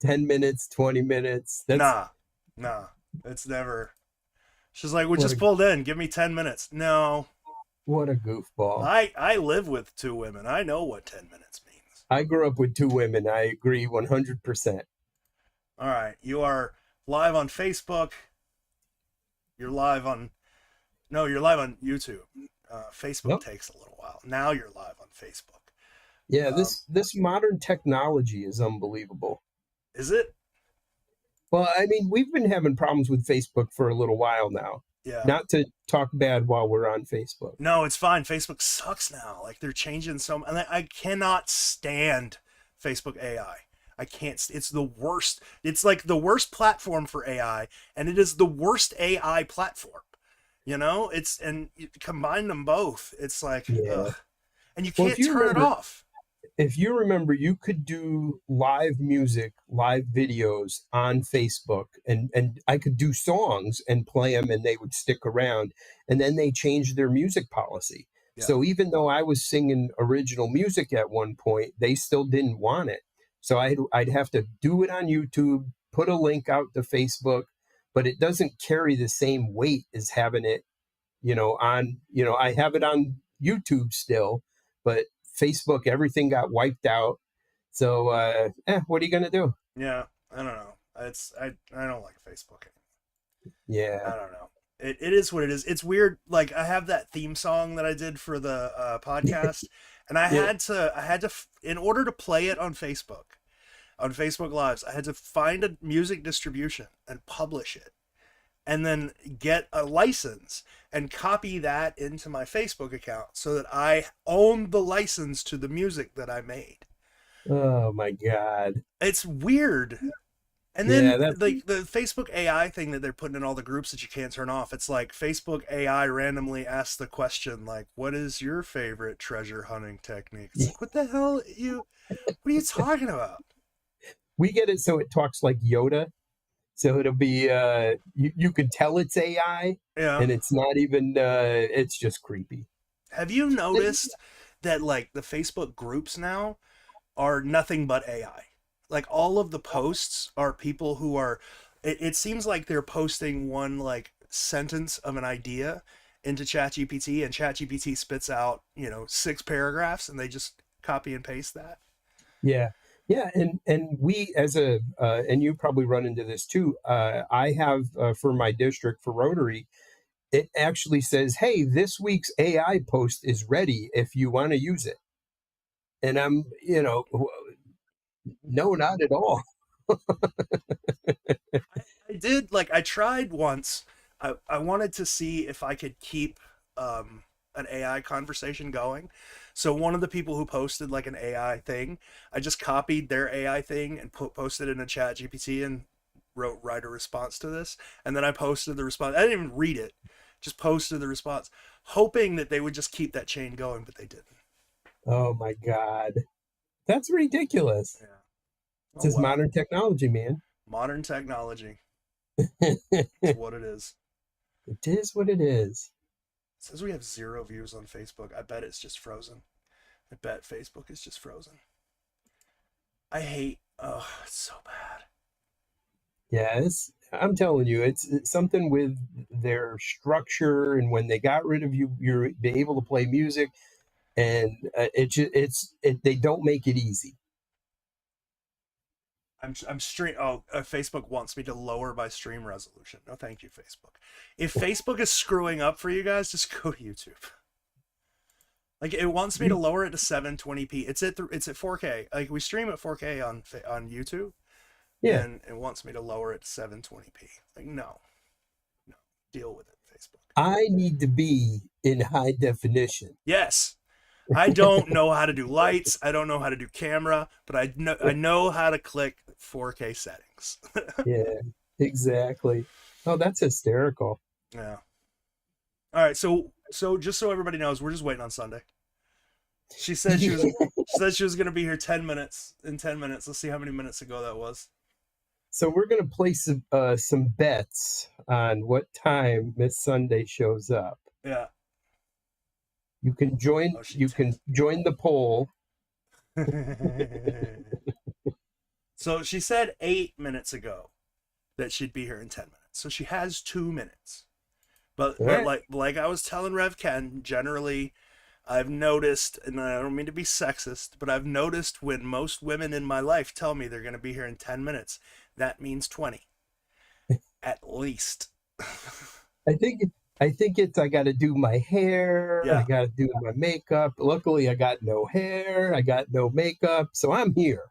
10 minutes, 20 minutes. That's Nah, it's never. She's like, we what just a pulled in. Give me 10 minutes. No, what a goofball. I live with two women. I know what 10 minutes means. I grew up with two women. I agree 100%. All right, you are live on Facebook. You're live on no, you're live on YouTube. Facebook Yep. takes a little while. Now you're live on Facebook. Yeah, Um, this modern technology is unbelievable. is it? Well, I mean, we've been having problems with Facebook for a little while now. Yeah. Not to talk bad while we're on Facebook. No, it's fine. Facebook sucks now. Like they're changing so, and I cannot stand Facebook AI. I can't. It's the worst. It's like the worst platform for AI, and it is the worst AI platform. You know, it's and you combine them both. It's like, Yeah. ugh, and you Well, can't turn it off. if you remember, you could do live music, live videos on Facebook, and I could do songs and play them, and they would stick around. And then they changed their music policy. Yeah. So even though I was singing original music at one point, they still didn't want it. So I'd have to do it on YouTube, put a link out to Facebook, but it doesn't carry the same weight as having it, I have it on YouTube still, but Facebook, everything got wiped out. So, what are you going to do? Yeah. I don't know. I don't like Facebook anymore. Yeah. I don't know. It is what it is. It's weird. Like I have that theme song that I did for the podcast, and Yeah. in order to play it on Facebook Lives, I had to find a music distribution and publish it, and then get a license and copy that into my Facebook account so that I own the license to the music that I made. Oh my God. It's weird. And Yeah. then That's like the Facebook AI thing that they're putting in all the groups that you can't turn off. It's like Facebook AI randomly asks the question like, "What is your favorite treasure hunting technique?" It's like, "What the hell you? What are you talking about?" we get it. So it talks like Yoda. So it'll be, you can tell it's AI Yeah. and it's not even, it's just creepy. Have you noticed that like the Facebook groups now are nothing but AI? Like all of the posts are people who are. It seems like they're posting one like sentence of an idea into ChatGPT, and ChatGPT spits out 6 paragraphs, and they just copy and paste that. Yeah. Yeah, and we and you probably run into this too. I have for my district for Rotary, it actually says, "Hey, this week's AI post is ready if you want to use it." And no, not at all. I did like I tried once. I wanted to see if I could keep an AI conversation going. So one of the people who posted like an AI thing, I just copied their AI thing and posted it in a chat GPT and write a response to this. And then I posted the response. I didn't even read it, just posted the response, hoping that they would just keep that chain going, but they didn't. Oh my God, that's ridiculous. Yeah. It's Oh just well. modern technology, man. Modern technology. It It's what it is. is what it is. It says we have 0 views on Facebook. I bet it's just frozen. I bet Facebook is just frozen. I hate. Oh, it's so bad. Yeah, I'm telling you, it's something with their structure, and when they got rid of you, you're be able to play music, and they don't make it easy. I'm stream. Oh, Facebook wants me to lower my stream resolution. No, thank you, Facebook. If Facebook is screwing up for you guys, just go to YouTube. Like it wants me to lower it to 720p. It's at 4K. Like we stream at 4K on YouTube, Yeah, and it wants me to lower it to 720p. Like no, no, deal with it, Facebook. I need to be in high definition. Yes, I don't know how to do lights. I don't know how to do camera, but I know how to click 4K settings. Yeah, exactly. Oh, that's hysterical. Yeah. All right. So just so everybody knows, we're just waiting on Sunday. She said she was gonna be here 10 minutes. In 10 minutes, let's see how many minutes ago that was. So we're gonna place some bets on what time Miss Sunday shows up. Yeah. You can join. Oh, she You can texted join the poll. me. So she said 8 minutes ago that she'd be here in 10 minutes. So she has 2 minutes. But All but right. like I was telling Rev Ken, generally I've noticed, and I don't mean to be sexist, but I've noticed when most women in my life tell me they're going to be here in 10 minutes, that means 20 at least. I think it's I got to do my hair, I Yeah. got to do my makeup. Luckily, I got no hair, I got no makeup, so I'm here.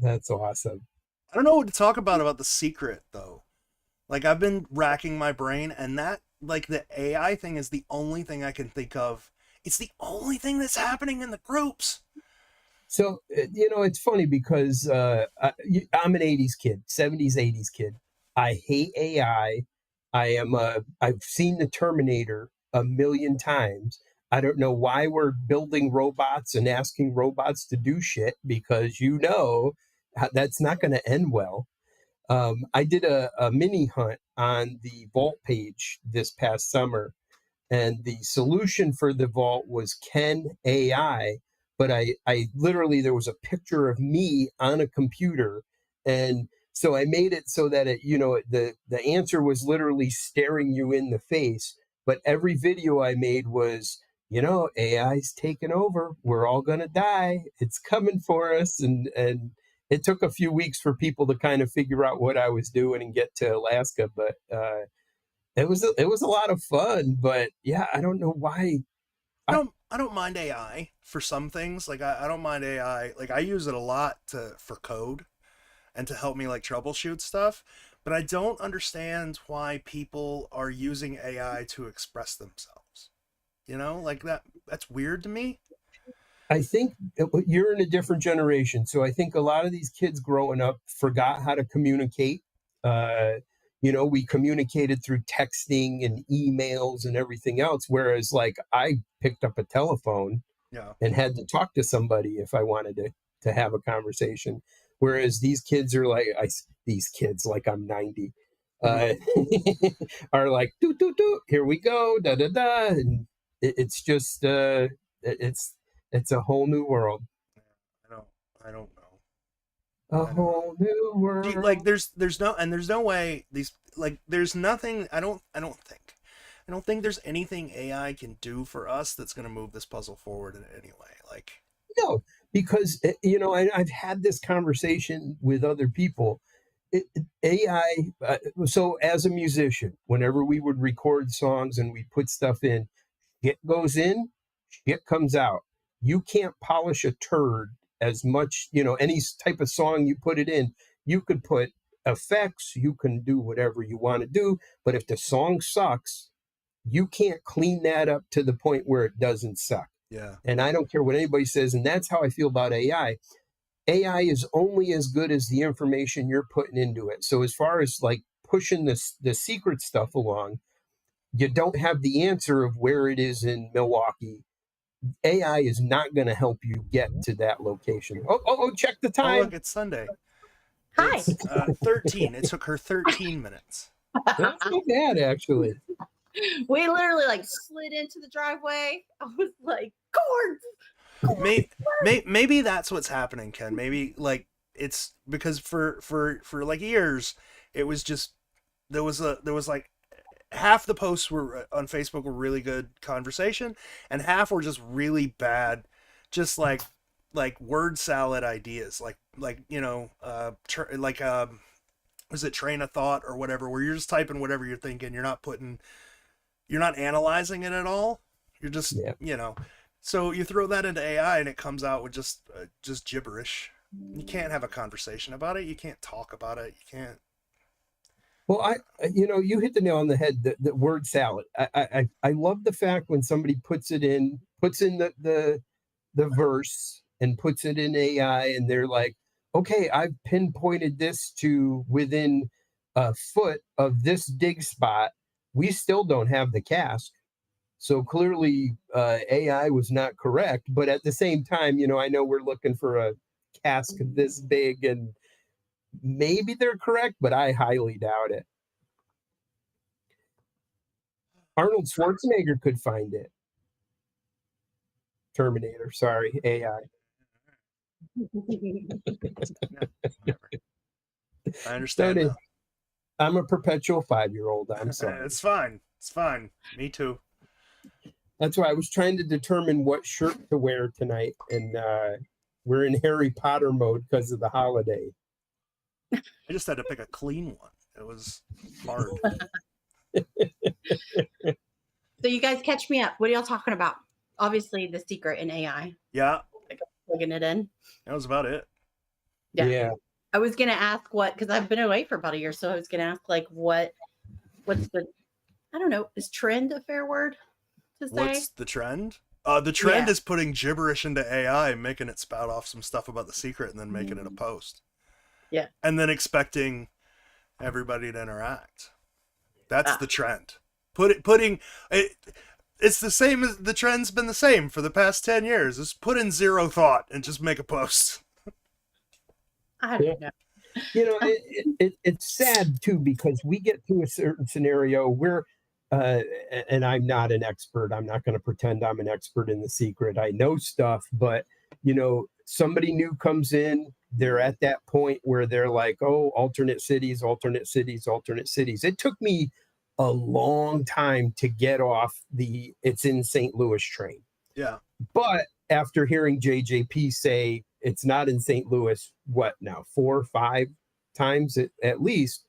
That's awesome. I don't know what to talk about the secret though. Like I've been racking my brain, and that like the AI thing is the only thing I can think of. It's the only thing that's happening in the groups. So it's funny because I'm an '80s kid, '70s, '80s kid. I hate AI. I've seen the Terminator a million times. I don't know why we're building robots and asking robots to do shit because that's not going to end well. I did a mini hunt on the Vault page this past summer, and the solution for the vault was Ken AI. But I literally, there was a picture of me on a computer, and so I made it so that the answer was literally staring you in the face. But every video I made was, AI's taken over. We're all gonna die. It's coming for us, and it took a few weeks for people to kind of figure out what I was doing and get to Alaska, but it was a lot of fun, but yeah, I don't know why. I I don't mind AI for some things. Like I don't mind AI. Like I use it a lot for code and to help me like troubleshoot stuff. But I don't understand why people are using AI to express themselves. Like that's weird to me. I think you're in a different generation, so I think a lot of these kids growing up forgot how to communicate. Uh, we communicated through texting and emails and everything else, whereas like I picked up a telephone Yeah. and had to talk to somebody if I wanted to have a conversation. Whereas these kids are like these kids like I'm 90 uh, are like doo doo doo. Here we go, da da da, and it's just it's a whole new world, I don't know. a I don't know. whole new Like world. there's no way these like there's nothing I don't think there's anything AI can do for us that's going to move this puzzle forward in any way. Like No, because I've had this conversation with other people. AI. So as a musician, whenever we would record songs and we put stuff in, shit goes in, shit comes out. You can't polish a turd as much, any type of song you put it in. You could put effects, you can do whatever you want to do, but if the song sucks, you can't clean that up to the point where it doesn't suck. yeah. And I don't care what anybody says, and that's how I feel about AI. AI is only as good as the information you're putting into it. So as far as like pushing the secret stuff along, you don't have the answer of where it is in Milwaukee. AI is not going to help you get to that location. Oh, check the Oh look, time. it's Sunday. Hi. It's 13. It took her 13 minutes. That's not bad, actually. We literally like slid into the driveway. I was like, corn. Maybe that's what's happening, Ken. Maybe like it's because for like years it was just there was like half the posts were on Facebook were really good conversation and half were just really bad, just like word salad ideas, like was it train of thought or whatever, where you're just typing whatever you're thinking, you're not analyzing it at all. You're just Yeah. So you throw that into AI and it comes out with just gibberish. You can't have a conversation about it. You can't talk about it. You can't. Well, you hit the nail on the head. The word salad. I love the fact when somebody puts in the verse and puts it in AI, and they're like, okay, I've pinpointed this to within a foot of this dig spot. We still don't have the cask. So clearly, AI was not correct. But at the same time, I know we're looking for a cask this big, and maybe they're correct, but I highly doubt it. Arnold Schwarzenegger could find it. Terminator, sorry, AI. Whatever. I So understand now. I'm a perpetual 5-year-old. I'm sorry. It's fine. It's fine. Me too. That's why I was trying to determine what shirt to wear tonight, and we're in Harry Potter mode because of the holiday. I just had to pick a clean one. It was hard. So you guys catch me up. What are y'all talking about? Obviously, the secret in AI. Yeah, Like plugging it in. that was about it. Yeah. I was gonna ask what, because I've been away for about a year, so I was gonna ask like what's the, I don't know, is trend a fair word to say? What's the trend? The trend Yeah. is putting gibberish into AI, making it spout off some stuff about the secret, and then making it a post. Yeah. And then expecting everybody to interact. That's the trend. Putting it. It's the same as the trend's been the same for the past 10 years. Is put in zero thought and just make a post. I don't know. You know, it's sad too, because we get to a certain scenario where, and I'm not an expert. I'm not going to pretend I'm an expert in the secret. I know stuff, but you know, somebody new comes in. They're at that point where they're like, "Oh, alternate cities, alternate cities, alternate cities." It took me a long time to get off the "it's in St. Louis" train. Yeah. But after hearing JJP say it's not in St. Louis, what now, 4 or 5 times at least,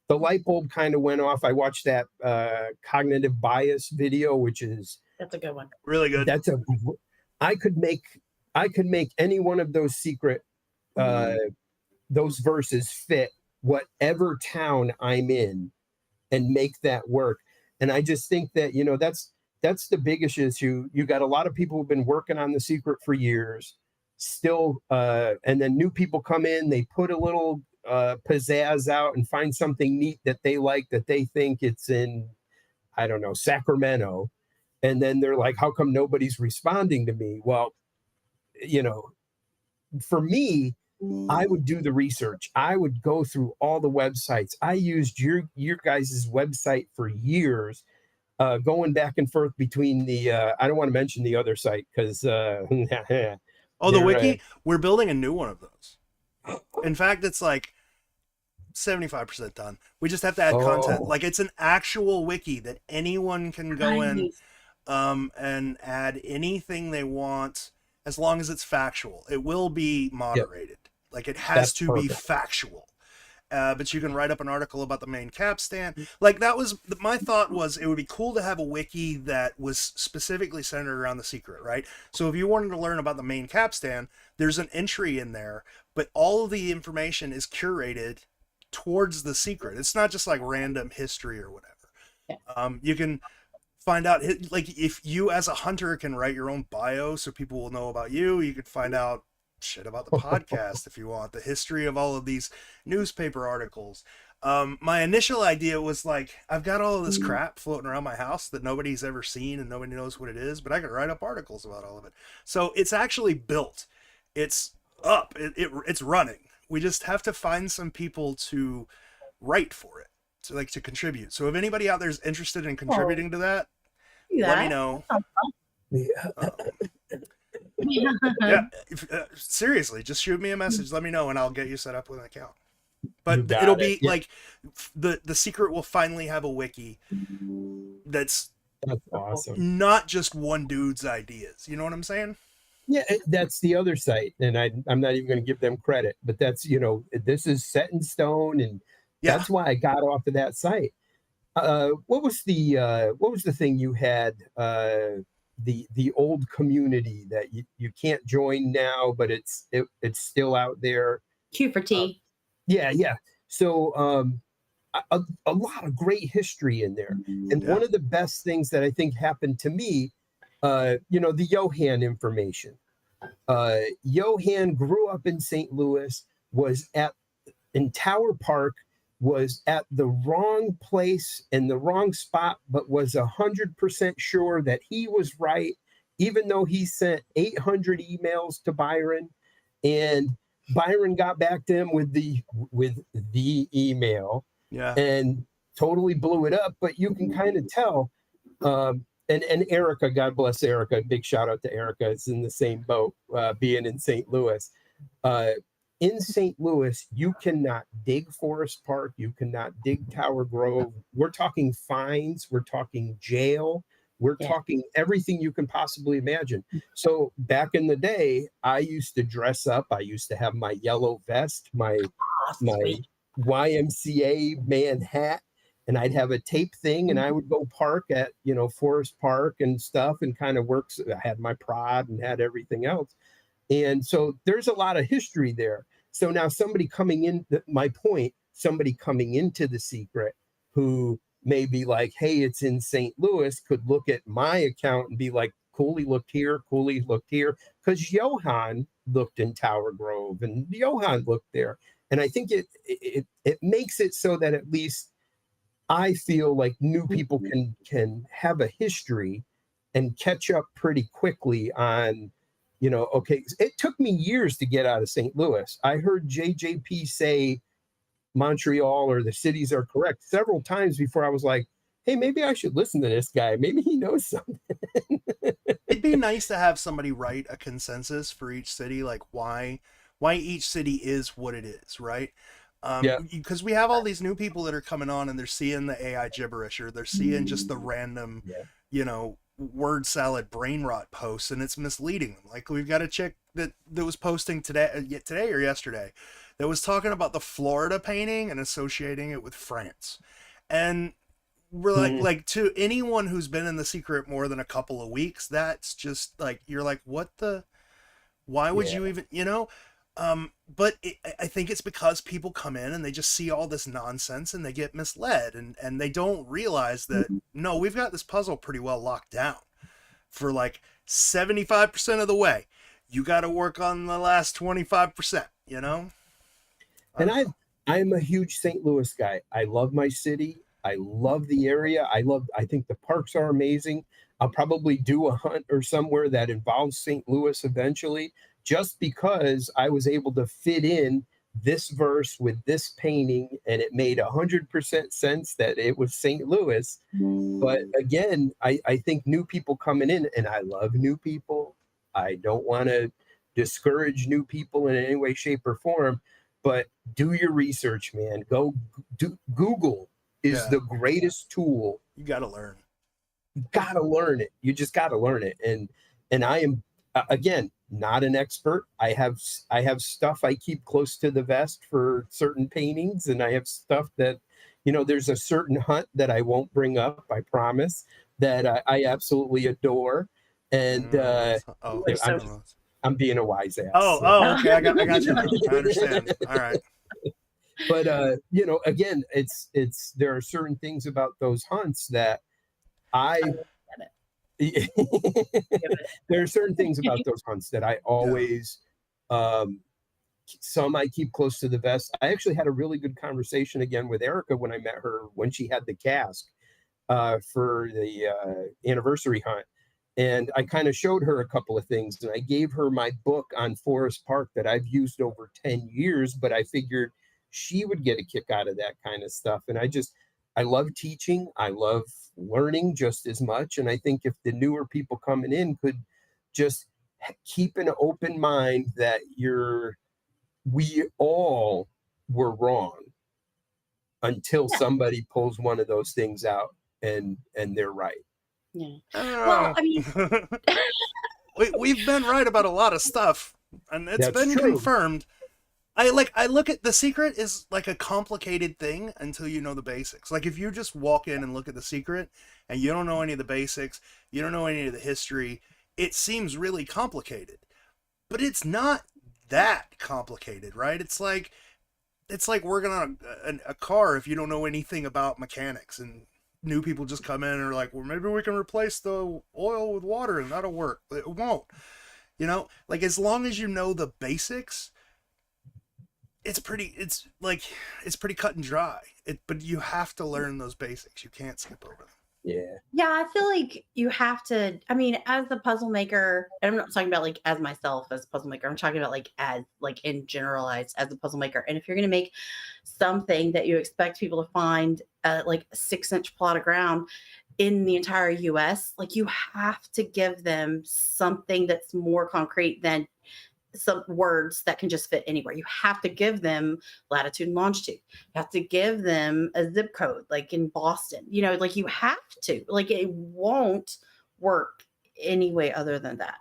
the light bulb kind of went off. I watched that cognitive bias video, which is That's a good one. Really good. I could make any one of those secret those verses fit whatever town I'm in and make that work. And I just think that, you know, that's the biggest issue. You got a lot of people who've been working on the secret for years still, and then new people come in, they put a little pizzazz out and find something neat that they like, that they think it's in, I don't know, Sacramento. And then they're like, how come nobody's responding to me? Well, you know, for me, I would do the research. I would go through all the websites. I used your guys' website for years, going back and forth between the, I don't want to mention the other site because, Oh, the wiki? We're building a new one of those. In fact, it's like 75% done. We just have to add content. Like, it's an actual wiki that anyone can go in and add anything they want, as long as it's factual. It will be moderated. Like, it has to be factual. But you can write up an article about the main capstan. Like, that was my thought, was it would be cool to have a wiki that was specifically centered around the secret, right? So if you wanted to learn about the main capstan, there's an entry in there, but all of the information is curated towards the secret. It's not just like random history or whatever. You can find out, like, if you as a hunter can write your own bio so people will know about you, you could find out shit about the podcast if you want, the history of all of these newspaper articles. My initial idea was like, I've got all of this crap floating around my house that nobody's ever seen and nobody knows what it is, but I could write up articles about all of it. So it's actually built. It's up. It's running. We just have to find some people to write for it, to contribute. So if anybody out there is interested in contributing to that, let me know. Yeah, seriously, just shoot me a message, let me know, and I'll get you set up with an account. But it'll be like the secret will finally have a wiki that's awesome, not just one dude's ideas. You know what I'm saying? Yeah, that's the other site, and I'm not even going to give them credit, but that's, you know, this is set in stone, and that's why I got off of that site. What was the thing you had? The old community that you can't join now, but it's still out there. Q for T. Yeah. So a lot of great history in there, and one of the best things that I think happened to me, you know, the Johan information. Johan grew up in St. Louis, was in Tower Park, was at the wrong place in the wrong spot, but was 100% sure that he was right, even though he sent 800 emails to Byron, and Byron got back to him with the email, and totally blew it up. But you can kind of tell. And Erica, God bless Erica, big shout out to Erica, is in the same boat, being in St. Louis. In St. Louis, you cannot dig Forest Park, you cannot dig Tower Grove. We're talking fines, we're talking jail, we're Yeah. talking everything you can possibly imagine. So back in the day, I used to dress up. I used to have my yellow vest, my Sweet. YMCA man hat, and I'd have a tape thing, and I would go park at Forest Park and stuff, and kind of works. I had my prod and had everything else, and so there's a lot of history there. So now somebody coming in, my point, somebody coming into The Secret who may be like, hey, it's in St. Louis, could look at my account and be like, Cooley looked here, Cooley looked here, because Johan looked in Tower Grove and Johan looked there. And I think it makes it so that at least I feel like new people can have a history and catch up pretty quickly on, okay, it took me years to get out of St. Louis. I heard JJP say Montreal or the cities are correct several times before I was like, hey, maybe I should listen to this guy. Maybe he knows something. It'd be nice to have somebody write a consensus for each city, like why each city is what it is, right? Yeah. Because we have all these new people that are coming on and they're seeing the AI gibberish, or they're seeing just the random, word salad brain rot posts, and it's misleading them. Like, we've got a chick that was posting today or yesterday that was talking about the Florida painting and associating it with France. And we're like to anyone who's been in The Secret more than a couple of weeks, that's just like, you're like, why would you even, but I think it's because people come in and they just see all this nonsense and they get misled, and they don't realize that, no, we've got this puzzle pretty well locked down for like 75% of the way. You got to work on the last 25%, And I'm a huge St. Louis guy. I love my city. I love the area. I think the parks are amazing. I'll probably do a hunt or somewhere that involves St. Louis eventually, just because I was able to fit in this verse with this painting, and it made 100% sense that it was St. Louis. But again, I think new people coming in, and I love new people. I don't want to discourage new people in any way, shape, or form, but do your research, man. Go do Google is the greatest tool. You got to learn. You got to learn it. You just got to learn it. And I am, again, not an expert. I have stuff I keep close to the vest for certain paintings, and I have stuff that, there's a certain hunt that I won't bring up, I promise, that I absolutely adore. And I'm being a wise ass. Oh, okay. I got you now. I understand. All right. But again, it's there are certain things about those hunts that there are certain things about those hunts that I always some I keep close to the vest. I actually had a really good conversation again with Erica when I met her when she had the cask for the anniversary hunt. And I kind of showed her a couple of things, and I gave her my book on Forest Park that I've used over 10 years, but I figured she would get a kick out of that kind of stuff. And I love teaching. I love learning just as much. And I think if the newer people coming in could just keep an open mind that we all were wrong until somebody pulls one of those things out and they're right. Yeah. Well, I mean, we've been right about a lot of stuff, and it's been confirmed. I look at The Secret is like a complicated thing until you know the basics. Like, if you just walk in and look at The Secret and you don't know any of the basics, you don't know any of the history, it seems really complicated. But it's not that complicated, right? It's like working on a car if you don't know anything about mechanics, and new people just come in and are like, well, maybe we can replace the oil with water and that'll work. It won't. Like, as long as you know the basics, it's pretty cut and dry. But you have to learn those basics. You can't skip over them. Yeah, I feel like you have to. I mean, as the puzzle maker, and I'm not talking about like as myself as a puzzle maker. I'm talking about like as like in generalized as a puzzle maker. And if you're going to make something that you expect people to find like a 6-inch plot of ground in the entire U.S., like, you have to give them something that's more concrete than some words that can just fit anywhere. You have to give them latitude and longitude. You have to give them a zip code, like in Boston. You know, like you have to. Like it won't work any way other than that.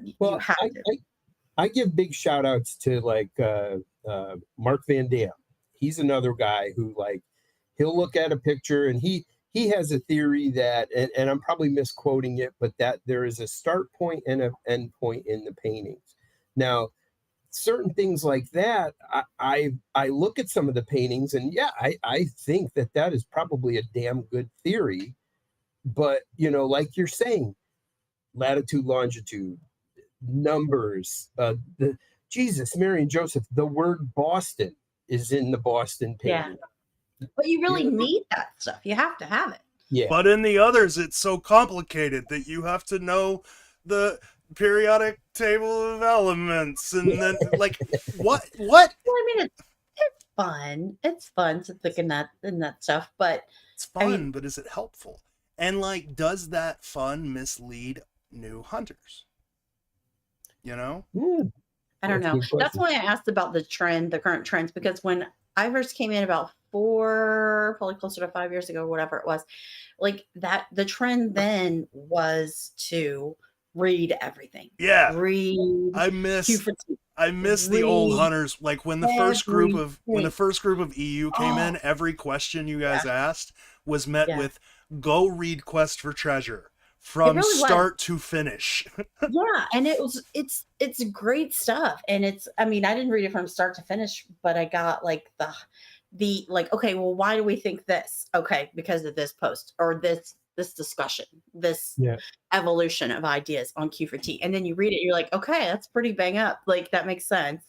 You Well, have to. I give big shout outs to like Mark Van Dam. He's another guy who like he'll look at a picture and he has a theory that and I'm probably misquoting it, but that there is a start point and an end point in the paintings. Now, certain things like that, I look at some of the paintings and yeah, I think that is probably a damn good theory. But you know, like you're saying, latitude, longitude, numbers, the Jesus, Mary and Joseph, the word Boston is in the Boston painting. Yeah. But you really need that stuff. You have to have it. Yeah. But in the others, it's so complicated that you have to know the periodic table of elements and then like what? Well, I mean, it's fun. It's fun to think in that stuff, but it's fun, but is it helpful? And like, does that fun mislead new hunters? You know? I don't know. That's why I asked about the current trends, because when I first came in about probably closer to 5 years ago, whatever it was, like that, the trend then was to read everything. Yeah. Read. I miss the old hunters. Like when the first group of EU came in, every question you guys asked was met with go read Quest for Treasure from start to finish. Yeah, and it's great stuff. And I didn't read it from start to finish, but I got like the like, okay, well, why do we think this? Okay, because of this post or this discussion, this evolution of ideas on Q4T. And then you read it, you're like, okay, that's pretty bang up. Like that makes sense.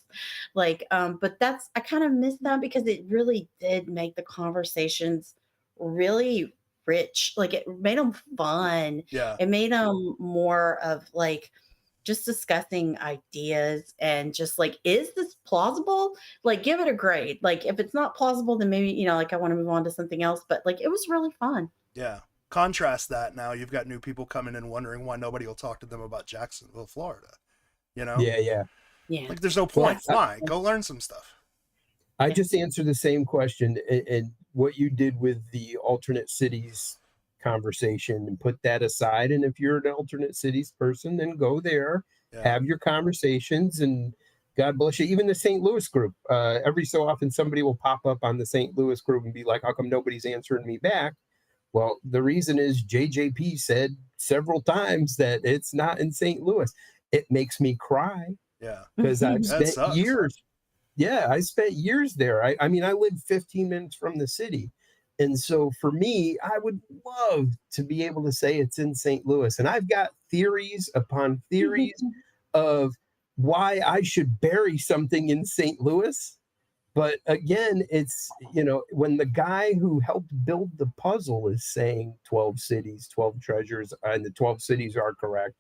Like, but I kind of miss that because it really did make the conversations really rich. Like it made them fun. Yeah. It made them more of like just discussing ideas and just like, is this plausible? Like give it a grade. Like if it's not plausible, then maybe, like I want to move on to something else. But like it was really fun. Yeah. Contrast that now, you've got new people coming in wondering why nobody will talk to them about Jacksonville, Florida. You know? Yeah. Like there's no point. Why? Go learn some stuff. I just answered the same question and what you did with the alternate cities conversation and put that aside. And if you're an alternate cities person, then go there, have your conversations, and God bless you. Even the St. Louis group, every so often somebody will pop up on the St. Louis group and be like, how come nobody's answering me back? Well, the reason is JJP said several times that it's not in St. Louis. It makes me cry. Yeah. Because I've spent years. Yeah, I spent years there. I mean, I lived 15 minutes from the city. And so for me, I would love to be able to say it's in St. Louis. And I've got theories upon theories of why I should bury something in St. Louis. But again, it's, when the guy who helped build the puzzle is saying 12 cities, 12 treasures, and the 12 cities are correct,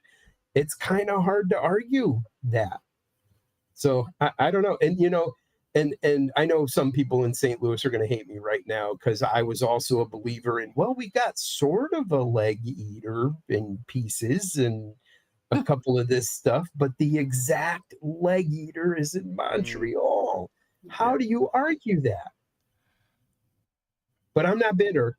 it's kind of hard to argue that. So I don't know. And, and I know some people in St. Louis are going to hate me right now because I was also a believer in, well, we got sort of a leg eater in pieces and a couple of this stuff, but the exact leg eater is in Montreal. How do you argue that? But I'm not bitter.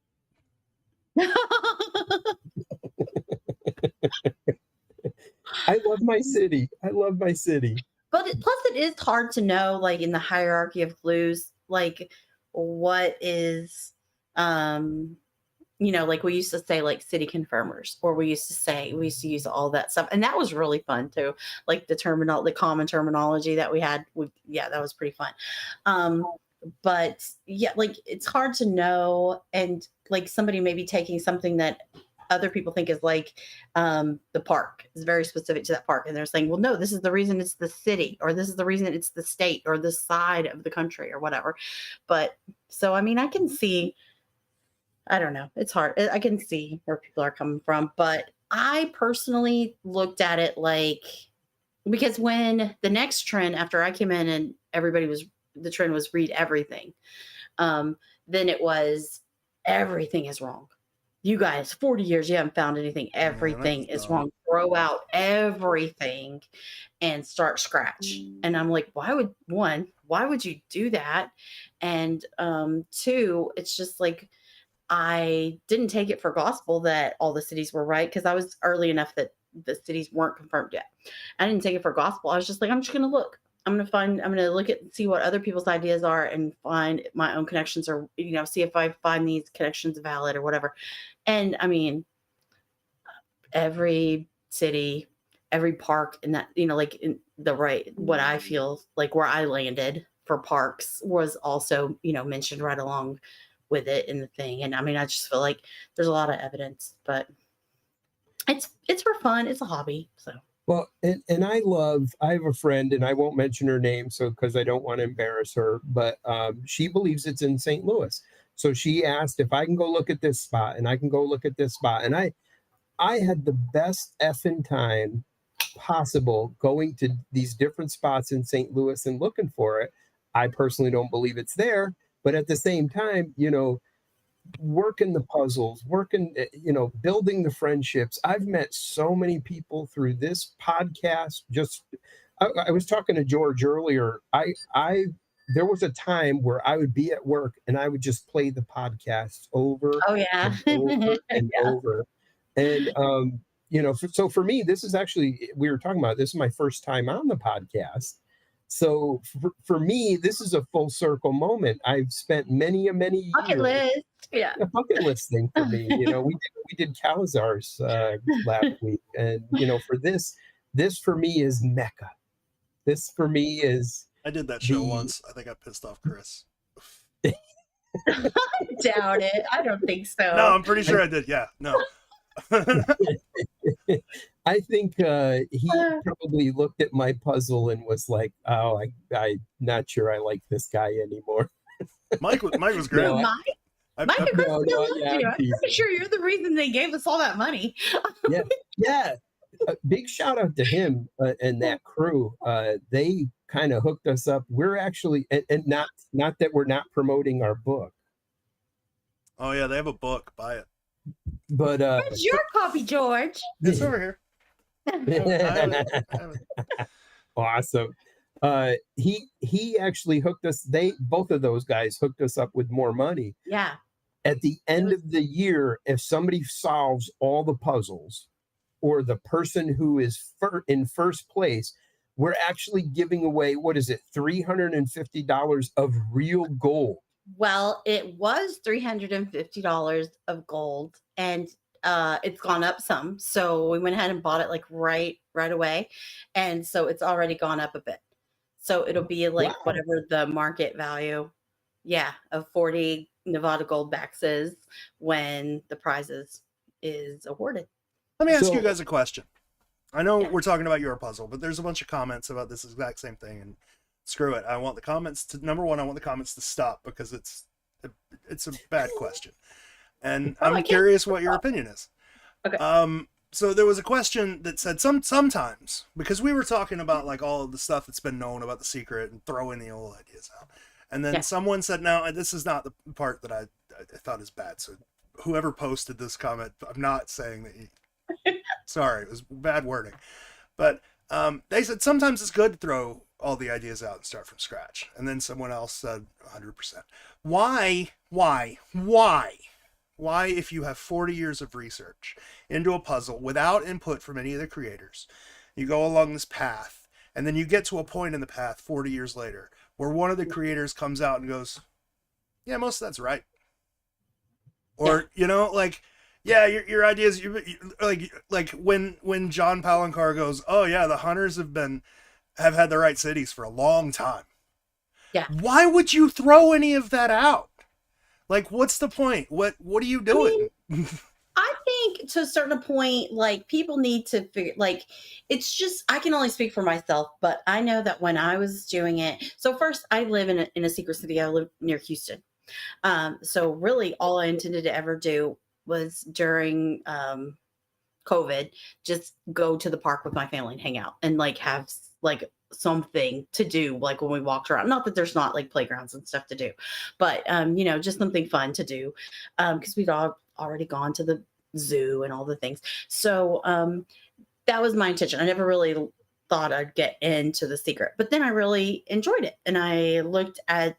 I love my city. But plus it is hard to know, like in the hierarchy of clues, like what is, like we used to say like city confirmers, or we used to use all that stuff. And that was really fun too. Like the common terminology that we had. That was pretty fun. But yeah, like it's hard to know. And like somebody may be taking something that other people think is like the park is very specific to that park. And they're saying, well, no, this is the reason it's the city, or this is the reason it's the state or this side of the country or whatever. But so, I mean, I can see, I don't know. It's hard. I can see where people are coming from, but I personally looked at it like, because when the next trend after I came in and the trend was read everything. Then it was everything is wrong. you guys, 40 years, you haven't found anything. Man, Everything that's is dumb. wrong. Throw out everything and start scratch. And I'm like, why would you do that? And two, it's just like, I didn't take it for gospel that all the cities were right, because I was early enough that the cities weren't confirmed yet. I didn't take it for gospel. I was just like, I'm just going to look. I'm going to look at, see what other people's ideas are and find my own connections, or, see if I find these connections valid or whatever. And I mean, every city, every park in that, like in the right, what I feel like where I landed for parks was also, mentioned right along with it in the thing. And I mean, I just feel like there's a lot of evidence, but it's for fun. It's a hobby. So. Well, and I have a friend, and I won't mention her name, so because I don't want to embarrass her, but she believes it's in St. Louis. So she asked if I can go look at this spot, and I can go look at this spot. And I had the best effing time possible going to these different spots in St. Louis and looking for it. I personally don't believe it's there, but at the same time, working the puzzles, building the friendships. I've met so many people through this podcast. I was talking to George earlier. There was a time where I would be at work and I would just play the podcast over Oh yeah. and over and Yeah. over. And, so for me, this is actually, we were talking about, this is my first time on the podcast. So for me, this is a full circle moment. I've spent many Bucket years. list. Yeah. A bucket list thing for me. We did Calazars last week, and for this for me is Mecca. This for me is. I did that show once. I think I pissed off Chris. I doubt it. I don't think so. No, I'm pretty sure I did. Yeah, no. I think he probably looked at my puzzle and was like, "Oh, I'm not sure I like this guy anymore." Mike was great. No, Mike and Chris still love yeah, you. I'm pretty sure you're the reason they gave us all that money. yeah. Big shout out to him and that crew. They kind of hooked us up. We're actually, and not that we're not promoting our book. Oh yeah, they have a book. Buy it. But where's your copy, George? It's over here. I have it. Awesome. He actually hooked us. Both of those guys hooked us up with more money. Yeah. At the end of the year, if somebody solves all the puzzles, or the person who is in first place, we're actually giving away, what is it, $350 of real gold. Well, it was $350 of gold, and it's gone up some. So we went ahead and bought it like right away, and so it's already gone up a bit. So it'll be like whatever the market value, of 40 Nevada Goldbacks is when the prizes is awarded. Let me ask you guys a question. I know we're talking about your puzzle, but there's a bunch of comments about this exact same thing, and screw it. I want the comments to, number one, I want the comments to stop because it's a bad question. And I'm curious what your opinion is. Okay. So there was a question that said sometimes, because we were talking about like all of the stuff that's been known about The Secret and throwing the old ideas out. And then someone said, no, this is not the part that I thought is bad. So whoever posted this comment, I'm not saying that sorry, it was bad wording. But they said sometimes it's good to throw all the ideas out and start from scratch. And then someone else said 100%. Why, if you have 40 years of research into a puzzle without input from any of the creators, you go along this path, and then you get to a point in the path 40 years later where one of the creators comes out and goes, yeah, most of that's right. Or, your ideas, like when John Palancar goes, oh yeah, the hunters have had the right cities for a long time. Yeah. Why would you throw any of that out? Like, what's the point? What are you doing? I think to a certain point, like, people need to figure, like, it's just, I can only speak for myself, but I know that when I was doing it, so first I live in a secret city. I live near Houston. So really all I intended to ever do was during COVID, just go to the park with my family and hang out and like have like something to do, like when we walked around. Not that there's not like playgrounds and stuff to do, but you know, just something fun to do. Because we'd all already gone to the zoo and all the things. So that was my intention. I never really thought I'd get into the secret, but then I really enjoyed it. And I looked at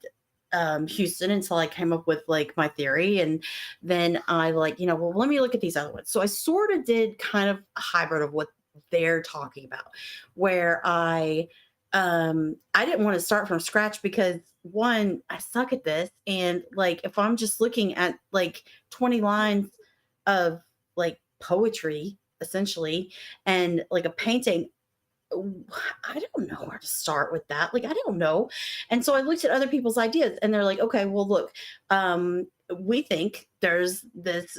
Houston until I came up with like my theory. And then I like, you know, well, let me look at these other ones. So I sort of did kind of a hybrid of what they're talking about, where I didn't want to start from scratch because one, I suck at this. And like, if I'm just looking at like 20 lines of like poetry, essentially, and like a painting, I don't know where to start with that. Like, I don't know. And so I looked at other people's ideas and they're like, okay, well, look, we think there's this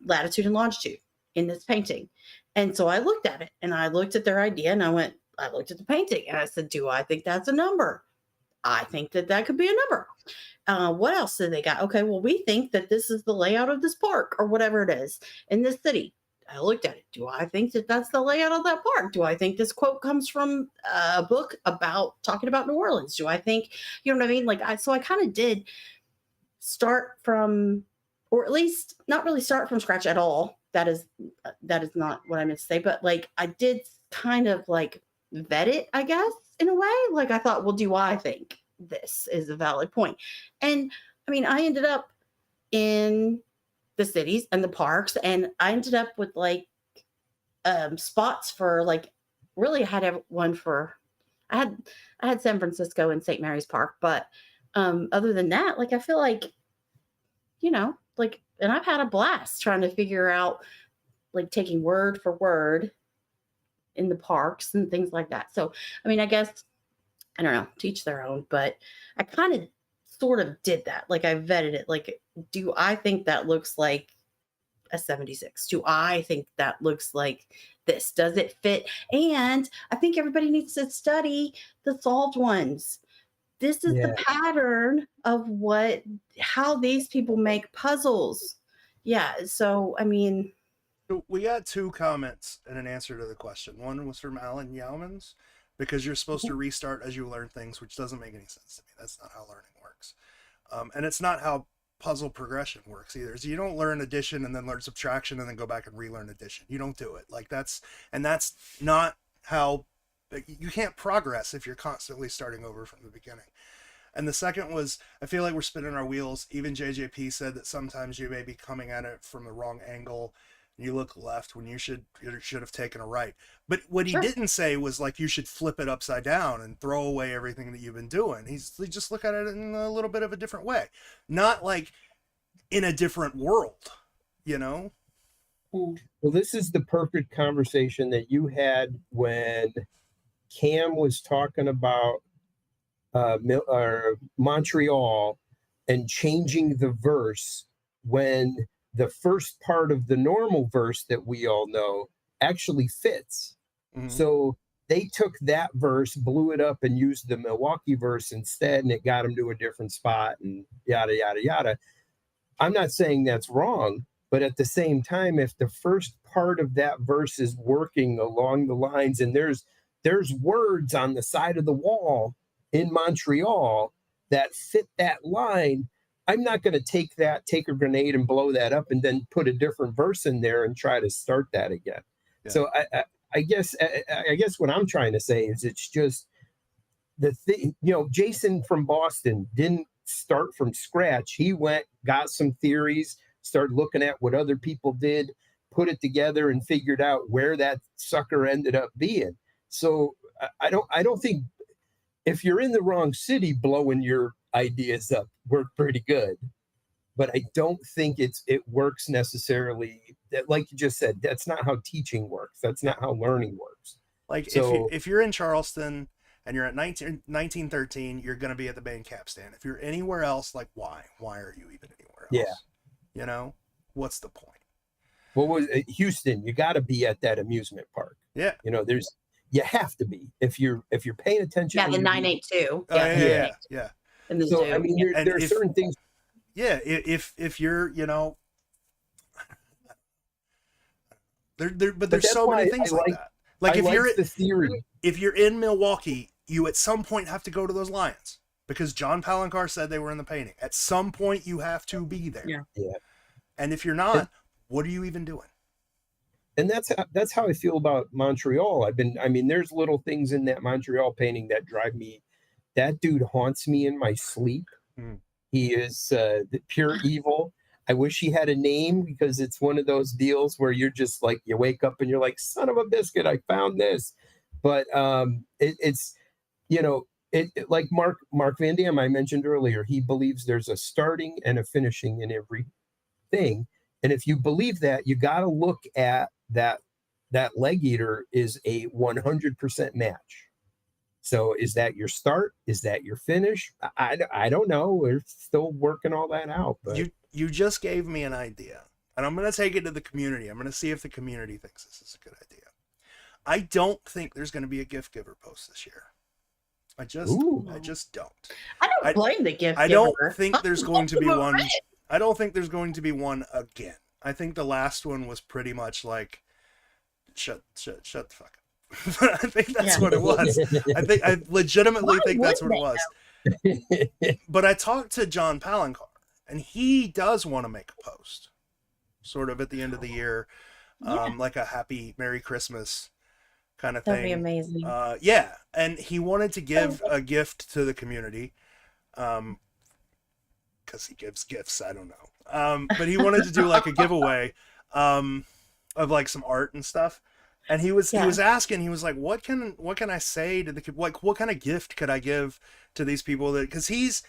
latitude and longitude in this painting. And so I looked at it and I looked at their idea and I looked at the painting and I said, do I think that's a number? I think that that could be a number. What else did they got? Okay, well, we think that this is the layout of this park or whatever it is in this city. I looked at it. Do I think that that's the layout of that park? Do I think this quote comes from a book about talking about New Orleans? Do I think, you know what I mean? Like, so I kind of did start from, or at least not really start from scratch at all. That is not what I meant to say, but like I did kind of like vet it, I guess, in a way. Like I thought, well, do I think this is a valid point? And I mean, I ended up in the cities and the parks, and I ended up with like spots for like, really I had one for, I had San Francisco and St. Mary's Park, but other than that, like I feel like, you know, like, and I've had a blast trying to figure out like taking word for word in the parks and things like that. So I mean, I guess, I don't know, teach their own, but I kind of sort of did that. Like I vetted it. Like, do I think that looks like a 76? Do I think that looks like this? Does it fit? And I think everybody needs to study the solved ones. This is the pattern of how these people make puzzles. Yeah. So, I mean, we got 2 comments and an answer to the question. One was from Alan Yaumans, because you're supposed to restart as you learn things, which doesn't make any sense to me. That's not how learning works. And it's not how puzzle progression works either. So you don't learn addition and then learn subtraction and then go back and relearn addition. You don't do it. Like that's not how, you can't progress if you're constantly starting over from the beginning. And the second was, I feel like we're spinning our wheels. Even JJP said that sometimes you may be coming at it from the wrong angle. You look left when you should have taken a right. But what he didn't say was like you should flip it upside down and throw away everything that you've been doing. He just look at it in a little bit of a different way, not like in a different world, you know? Well, this is the perfect conversation that you had when Cam was talking about Montreal and changing the verse when the first part of the normal verse that we all know actually fits. Mm-hmm. So they took that verse, blew it up, and used the Milwaukee verse instead, and it got them to a different spot and yada, yada, yada. I'm not saying that's wrong, but at the same time, if the first part of that verse is working along the lines and there's words on the side of the wall in Montreal that fit that line, I'm not going to take a grenade and blow that up and then put a different verse in there and try to start that again. Yeah. So I guess what I'm trying to say is it's just the thing, you know, Jason from Boston didn't start from scratch. He went, got some theories, started looking at what other people did, put it together and figured out where that sucker ended up being. So I don't think if you're in the wrong city, blowing your ideas up work pretty good, but I don't think it works necessarily. That, like you just said, that's not how teaching works. That's not how learning works. Like so, if you're in Charleston and you're at 1913, you're going to be at the band cap stand. If you're anywhere else, like why are you even anywhere else? Yeah, you know, what's the point? What was Houston? You got to be at that amusement park. Yeah, you know, you have to be if you're paying attention. Yeah, the 982. Yeah. So I mean, there are certain things. Yeah, if you're, you know, but there's so many things like that. Like if you're the theory. If you're in Milwaukee you at some point have to go to those lions because John Palancar said they were in the painting. At some point, you have to be there. Yeah. And if you're not, what are you even doing? And that's how I feel about Montreal. I mean, there's little things in that Montreal painting that drive me. That dude haunts me in my sleep. He is the pure evil. I wish he had a name, because it's one of those deals where you're just like, you wake up and you're like, son of a biscuit, I found this. But it's, like Mark Van Dam, I mentioned earlier, he believes there's a starting and a finishing in every thing. And if you believe that, you got to look at that leg eater is a 100% match. So is that your start? Is that your finish? I don't know. We're still working all that out. But you just gave me an idea, and I'm going to take it to the community. I'm going to see if the community thinks this is a good idea. I don't think there's going to be a GiftGiver post this year. I just don't. I don't blame the GiftGiver. I don't think there's going to be one. I don't think there's going to be one again. I think the last one was pretty much like, shut the fuck up. I think that's what it was. I legitimately think that's what it was. But I talked to John Palancar, and he does want to make a post, sort of at the end of the year, like a happy Merry Christmas kind of thing. That'd be amazing. Yeah, and he wanted to give a gift to the community, because he gives gifts. I don't know, but he wanted to do like a giveaway of like some art and stuff. And he was asking, he was like, what can I say to the, like, what kind of gift could I give to these people? That, because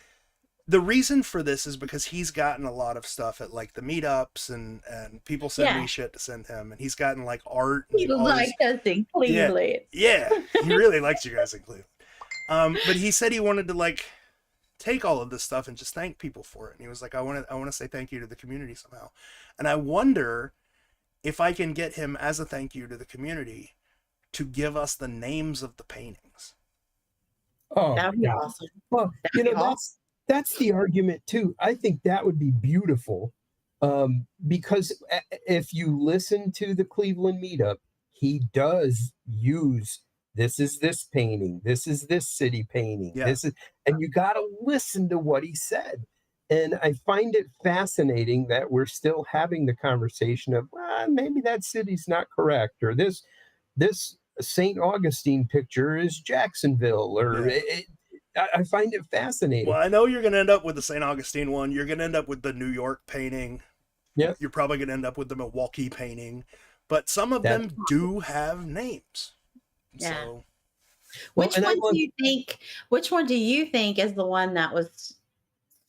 the reason for this is because he's gotten a lot of stuff at like the meetups, and people send me shit to send him, and he's gotten like art. He likes us in Cleveland. Yeah, he really likes you guys in Cleveland. But he said he wanted to like take all of this stuff and just thank people for it. And he was like, I want to say thank you to the community somehow. And I wonder if I can get him, as a thank you to the community, to give us the names of the paintings. Oh, that'd be awesome. Well, that's the argument too. I think that would be beautiful, because if you listen to the Cleveland meetup, he does use, this is this painting, this is this city painting, and you got to listen to what he said. And I find it fascinating that we're still having the conversation of, well, maybe that city's not correct, or this St. Augustine picture is Jacksonville, or I find it fascinating. Well, I know you're going to end up with the St. Augustine one. You're going to end up with the New York painting. Yeah. You're probably going to end up with the Milwaukee painting, but some of them do have names. Yeah. So, which one do you think is the one that was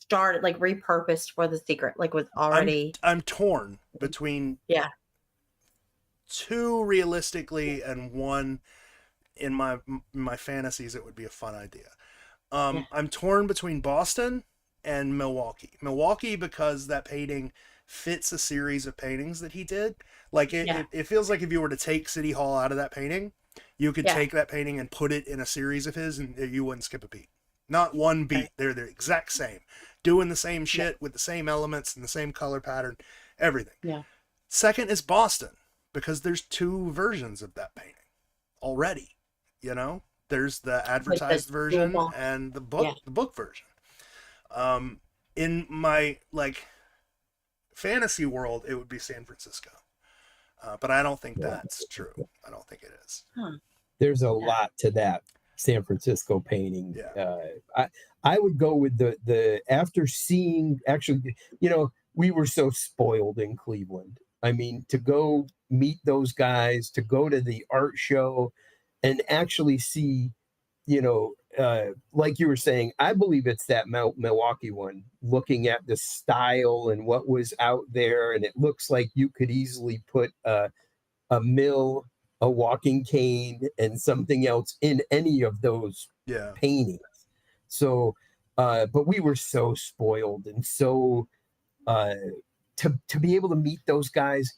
started, like repurposed for the secret, like was already? I'm torn between two realistically, and one in my fantasies it would be a fun idea. I'm torn between Boston and Milwaukee. Milwaukee, because that painting fits a series of paintings that he did. Like it feels like if you were to take City Hall out of that painting, you could take that painting and put it in a series of his, and you wouldn't skip a beat. Not one beat. They're the exact same. Doing the same shit with the same elements and the same color pattern, everything. Yeah. Second is Boston, because there's two versions of that painting already. You know, there's the advertised version and the book version. In my like fantasy world, it would be San Francisco, but I don't think that's true. I don't think it is. There's a lot to that San Francisco painting. I would go with the after seeing, actually, we were so spoiled in Cleveland. I mean, to go meet those guys, to go to the art show and actually see, like you were saying, I believe it's that Milwaukee one, looking at the style and what was out there. And it looks like you could easily put a mill, a walking cane, and something else in any of those paintings. So, but we were so spoiled, and so to be able to meet those guys.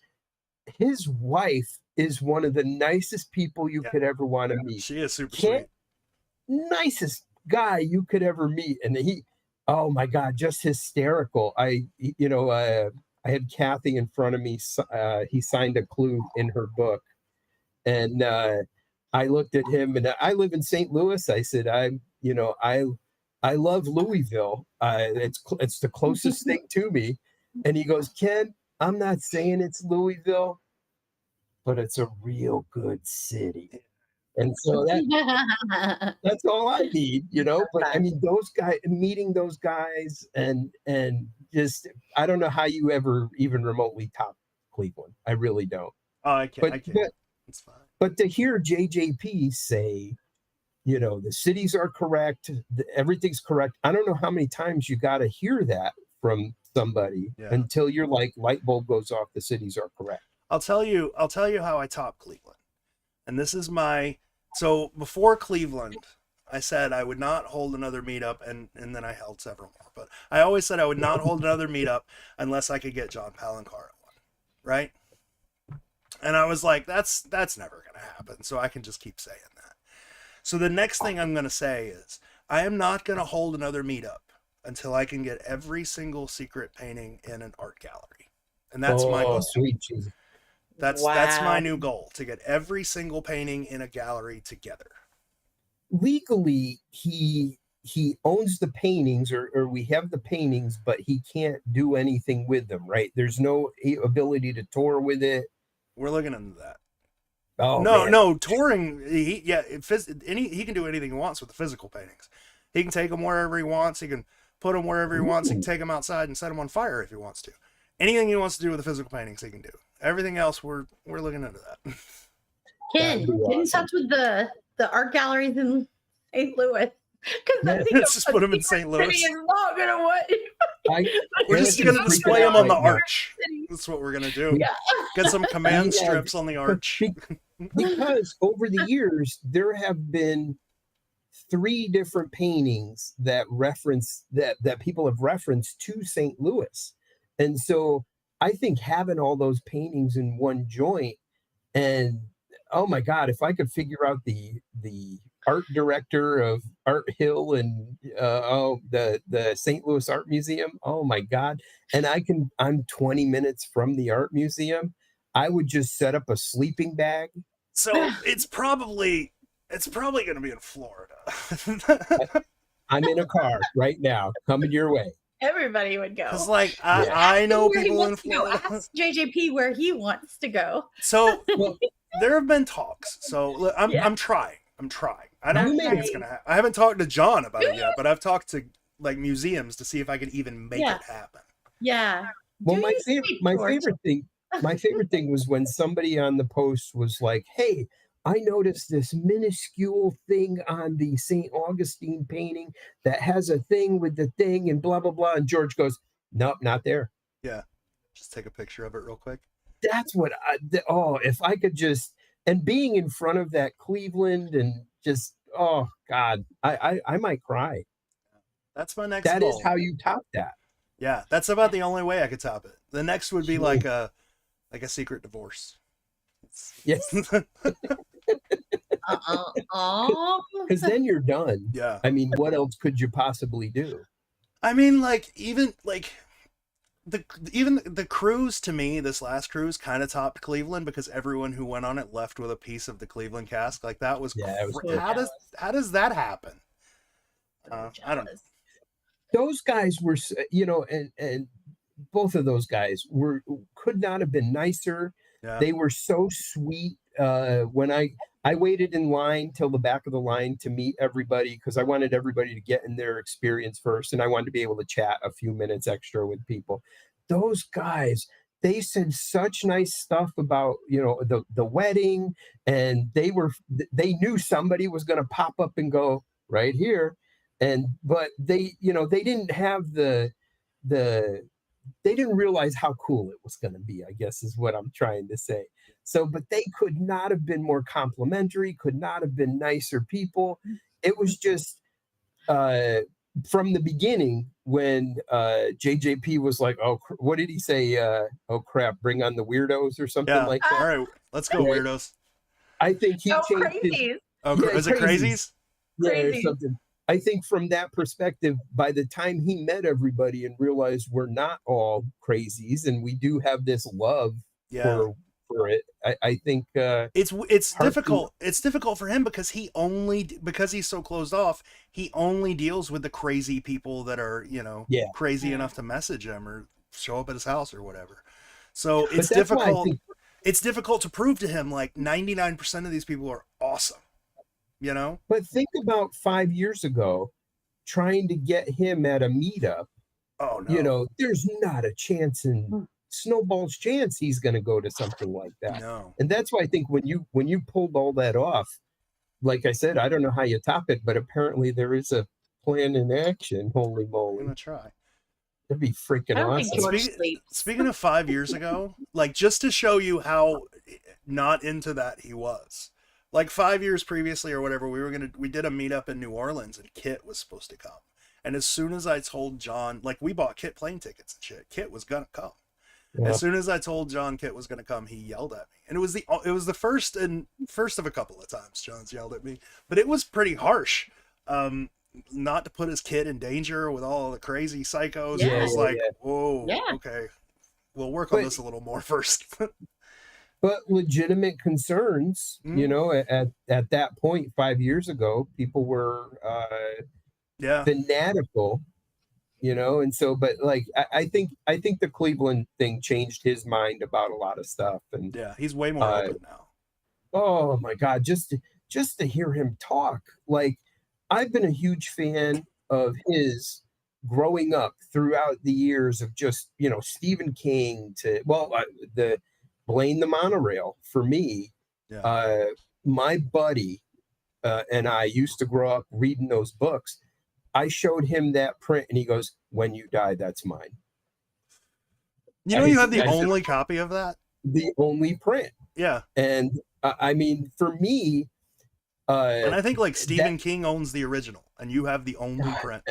His wife is one of the nicest people you could ever want to meet. She is super sweet. Nicest guy you could ever meet. And he, oh my God, just hysterical. I had Kathy in front of me. He signed a clue in her book. And I looked at him, and I live in St. Louis. I said, I love Louisville. It's the closest thing to me. And he goes, Ken, I'm not saying it's Louisville, but it's a real good city. And so that's all I need, But I mean, those guys, meeting those guys, and just, I don't know how you ever even remotely top Cleveland. I really don't. Oh, I can't. It's fine. But to hear JJP say, the cities are correct, everything's correct. I don't know how many times you got to hear that from somebody until you're like, light bulb goes off, the cities are correct. I'll tell you how I top Cleveland. And this is so before Cleveland, I said I would not hold another meetup, and then I held several more. But I always said I would not hold another meetup unless I could get John Palancar at one, right? And I was like, that's never going to happen. So I can just keep saying that. So the next thing I'm going to say is I am not going to hold another meetup until I can get every single secret painting in an art gallery. And that's my goal. Sweet Jesus. That's my new goal, to get every single painting in a gallery together. Legally, he owns the paintings, or we have the paintings, but he can't do anything with them, right? There's no ability to tour with it. We're looking into that. Oh, no, touring. He can do anything he wants with the physical paintings. He can take them wherever he wants. He can put them wherever he wants. He can take them outside and set them on fire if he wants to. Anything he wants to do with the physical paintings, he can do. Everything else, we're looking into that. Ken, get in touch with the art galleries in St. Louis. Let's just put them in St. Louis. Not gonna what? We're just gonna display them on the arch. That's what we're gonna do. Yeah. Get some command strips on the arch. Because over the years there have been 3 different paintings that people have referenced to St. Louis, and so I think having all those paintings in one joint, and oh my God, if I could figure out the art director of Art Hill and the St. Louis Art Museum, oh my God, and I'm 20 minutes from the art museum, I would just set up a sleeping bag. So it's probably going to be in Florida. I'm in a car right now, coming your way. Everybody would go. It's like I know people in Florida. Ask JJP where he wants to go. So there have been talks. So I'm trying. I don't think it's gonna happen. I haven't talked to John about it yet, but I've talked to like museums to see if I can even make it happen. Yeah. Well, my favorite thing was when somebody on the post was like, "Hey, I noticed this minuscule thing on the St. Augustine painting that has a thing with the thing and blah, blah, blah." And George goes, "Nope, not there." Yeah. Just take a picture of it real quick. That's what if I could just, and being in front of that Cleveland and just, oh God, I might cry. That's my next That goal. is how you top that. Yeah. That's about the only way I could top it. The next would be like a secret divorce. Yes. Because then you're done. Yeah. I mean, what else could you possibly do? I mean, like even the cruise, to me, this last cruise kind of topped Cleveland because everyone who went on it left with a piece of the Cleveland cask. Like that was, how does that happen? I don't know. Those guys were, and both of those guys could not have been nicer. Yeah. They were so sweet. When I waited in line till the back of the line to meet everybody because I wanted everybody to get in their experience first, and I wanted to be able to chat a few minutes extra with people. Those guys, they said such nice stuff about the wedding, and they knew somebody was going to pop up and go right here, but they didn't have they didn't realize how cool it was going to be, I guess is what I'm trying to say. So, but they could not have been more complimentary, could not have been nicer people. It was just from the beginning when JJP was like, "Oh, what did he say? Oh crap, bring on the weirdos," or something like that. All right, let's go, weirdos. I think he changed his... is it crazies? Yeah, or something. I think from that perspective, by the time he met everybody and realized we're not all crazies and we do have this love for it. I think it's Hard to- difficult. It's difficult for him because because he's so closed off. He only deals with the crazy people that are Yeah. crazy enough to message him or show up at his house or whatever. So But it's that's why I difficult. think- It's difficult to prove to him like 99% of these people are awesome. But think about 5 years ago, trying to get him at a meetup. Oh no. There's not a chance in snowball's chance he's going to go to something like that. No. And that's why I think when you pulled all that off, like I said, I don't know how you top it, but apparently there is a plan in action. Holy I'm moly. gonna try. That'd be freaking I don't think awesome. George sleeps. Speaking of 5 years ago, like just to show you how not into that he was. Like 5 years previously or whatever, we did a meetup in New Orleans and Kit was supposed to come. And as soon as I told John, like we bought Kit plane tickets and shit, Kit was gonna come. Yeah. As soon as I told John Kit was gonna come, he yelled at me. And it was the first of a couple of times John's yelled at me, but it was pretty harsh. Not to put his kid in danger with all the crazy psychos. Yeah, It was like, yeah. whoa, Yeah. okay. We'll work on this a little more first. But legitimate concerns, at that point 5 years ago, people were Yeah. fanatical, and so, but like I think the Cleveland thing changed his mind about a lot of stuff. And Yeah, he's way more open now. oh my God, just to hear him talk, like I've been a huge fan of his growing up throughout the years of just, Stephen King to, the Blame the Monorail for me. Yeah. My buddy and I used to grow up reading those books. I showed him that print and he goes, "When you die, that's mine." You have the only copy of that? The only print. Yeah. And I mean, for me, and I think like Stephen King owns the original and you have the only print.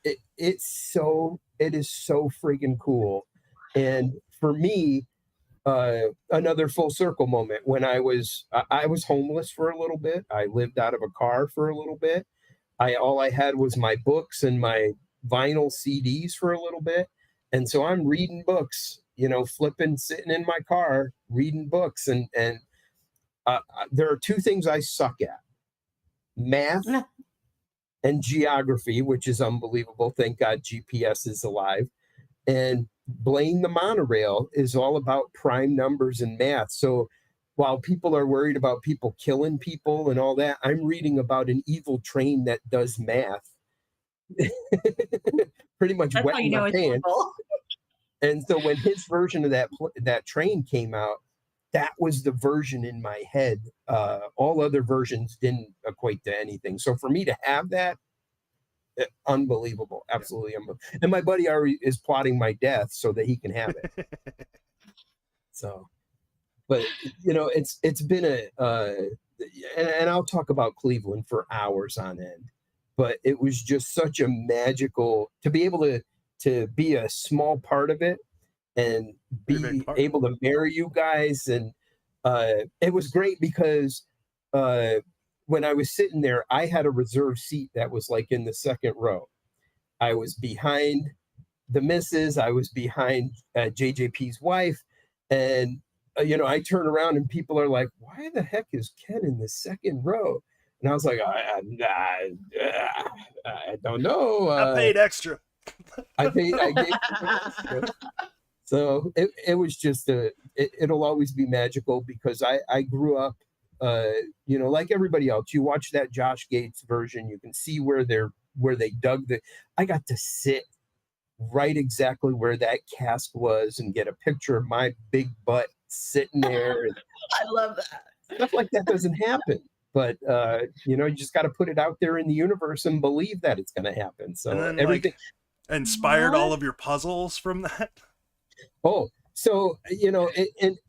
It is so friggin' cool. And for me, another full circle moment when I was homeless for a little bit. I lived out of a car for a little bit. All I had was my books and my vinyl CDs for a little bit. And so I'm reading books, sitting in my car, reading books. And there are two things I suck at: math and geography, which is unbelievable. Thank God GPS is alive. And Blame the Monorail is all about prime numbers and math. So while people are worried about people killing people and all that, I'm reading about an evil train that does math. Pretty much That's how wetting you know my it's pants. evil. And so when his version of that train came out, that was the version in my head. All other versions didn't equate to anything. So for me to have that, unbelievable, absolutely unbelievable. And my buddy already is plotting my death so that he can have it. So, but it's been and I'll talk about Cleveland for hours on end. But it was just such a magical to be able to be a small part of it and be able to marry you guys. And it was great because when I was sitting there, I had a reserved seat that was like in the second row. I was behind the missus. I was behind JJP's wife. And, I turn around and people are like, "Why the heck is Ken in the second row?" And I was like, I don't know. I paid extra. I gave extra. So it was just it'll always be magical because I grew up, like everybody else. You watch that Josh Gates version, you can see where they dug I got to sit right exactly where that cask was and get a picture of my big butt sitting there. I love that. Stuff like that doesn't happen. But you just got to put it out there in the universe and believe that it's going to happen. So And then, everything inspired all of your puzzles from that. Oh, so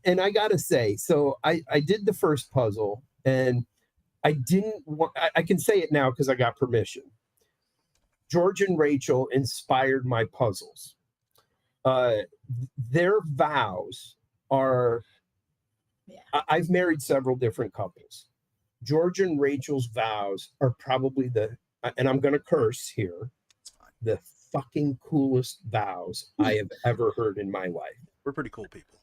and I gotta say, so I did the first puzzle and I didn't want. I can say it now because I got permission. George and Rachel inspired my puzzles. Their vows are. Yeah. I've married several different couples. George and Rachel's vows are probably and I'm going to curse here, the fucking coolest vows I have ever heard in my life. We're pretty cool people.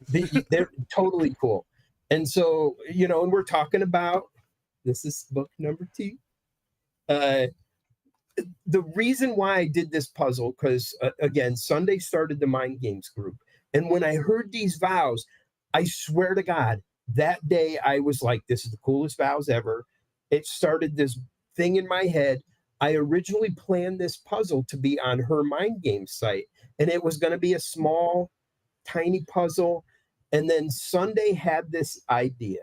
They're totally cool. And so, and we're talking about, this is book number 2. The reason why I did this puzzle, because again, Sunday started the Mind Games group. And when I heard these vows, I swear to God, that day I was like, this is the coolest vows ever. It started this thing in my head. I originally planned this puzzle to be on her Mind Games site, and it was going to be a small, tiny puzzle. And then Sunday had this idea.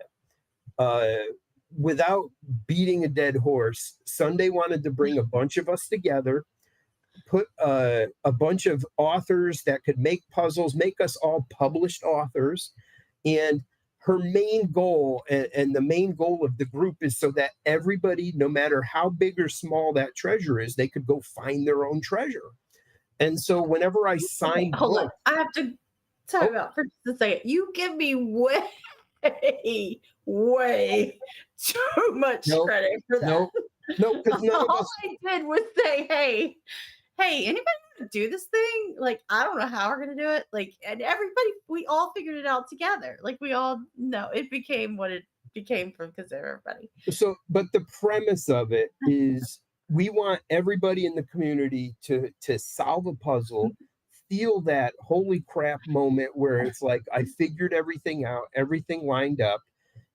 Without beating a dead horse, Sunday wanted to bring a bunch of us together, put a bunch of authors that could make puzzles, make us all published authors. And her main goal, and the main goal of the group, is so that everybody, no matter how big or small that treasure is, they could go find their own treasure. And so whenever I signed hold on, I have to talk about for just a second. You give me way too much credit for that. No, because all I did was say, hey, anybody want to do this thing? Like, I don't know how we're gonna do it. Like, and everybody, we all figured it out together. Like, we all know it became what it became from because of everybody. So, but the premise of it is we want everybody in the community to solve a puzzle, feel that holy crap moment where it's like, I figured everything out, everything lined up.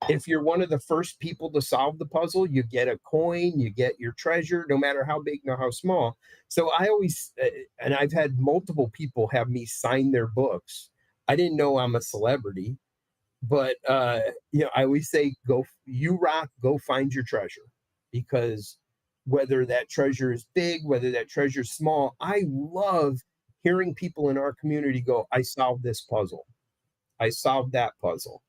If you're one of the first people to solve the puzzle, you get a coin, you get your treasure, no matter how big nor how small. So I always, and I've had multiple people have me sign their books. I didn't know I'm a celebrity, but I always say, you rock, go find your treasure. Because whether that treasure is big, whether that treasure is small, I love hearing people in our community go, I solved this puzzle. I solved that puzzle.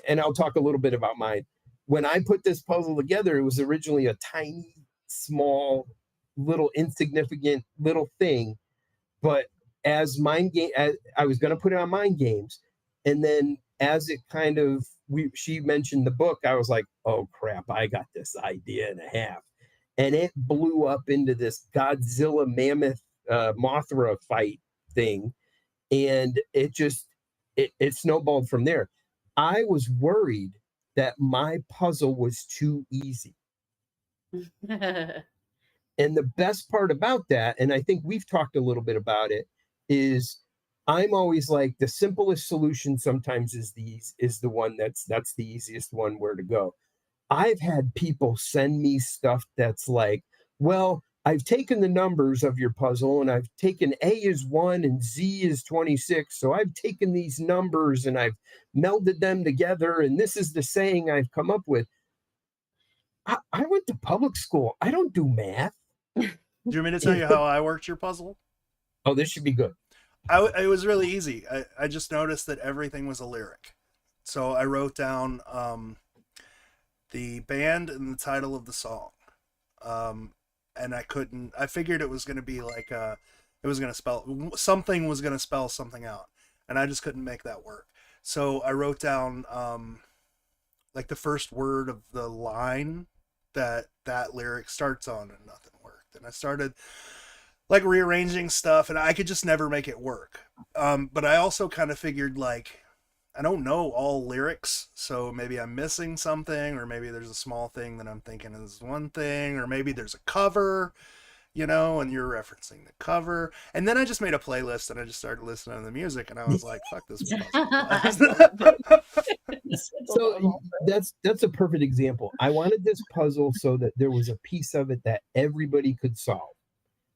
And I'll talk a little bit about mine. When I put this puzzle together, it was originally a tiny, small, little insignificant little thing. But as I was going to put it on Mind Games. And then as it kind of, she mentioned the book, I was like, oh crap, I got this idea and a half. And it blew up into this Godzilla mammoth Mothra fight thing. And it snowballed from there. I was worried that my puzzle was too easy. And the best part about that, and I think we've talked a little bit about it, is I'm always like, the simplest solution sometimes is the one that's the easiest one where to go. I've had people send me stuff that's like, well, I've taken the numbers of your puzzle and I've taken A is 1 and Z is 26. So I've taken these numbers and I've melded them together. And this is the saying I've come up with. I went to public school. I don't do math. Do you want me to tell you how I worked your puzzle? Oh, this should be good. It was really easy. I just noticed that everything was a lyric. So I wrote down the band and the title of the song. And I figured it was going to be like, something was going to spell something out. And I just couldn't make that work. So I wrote down like the first word of the line that lyric starts on, and nothing worked. And I started like rearranging stuff, and I could just never make it work. But I also kind of figured, like, I don't know all lyrics, so maybe I'm missing something, or maybe there's a small thing that I'm thinking is one thing, or maybe there's a cover, and you're referencing the cover. And then I just made a playlist and I just started listening to the music, and I was like, fuck this. So that's a perfect example. I wanted this puzzle so that there was a piece of it that everybody could solve.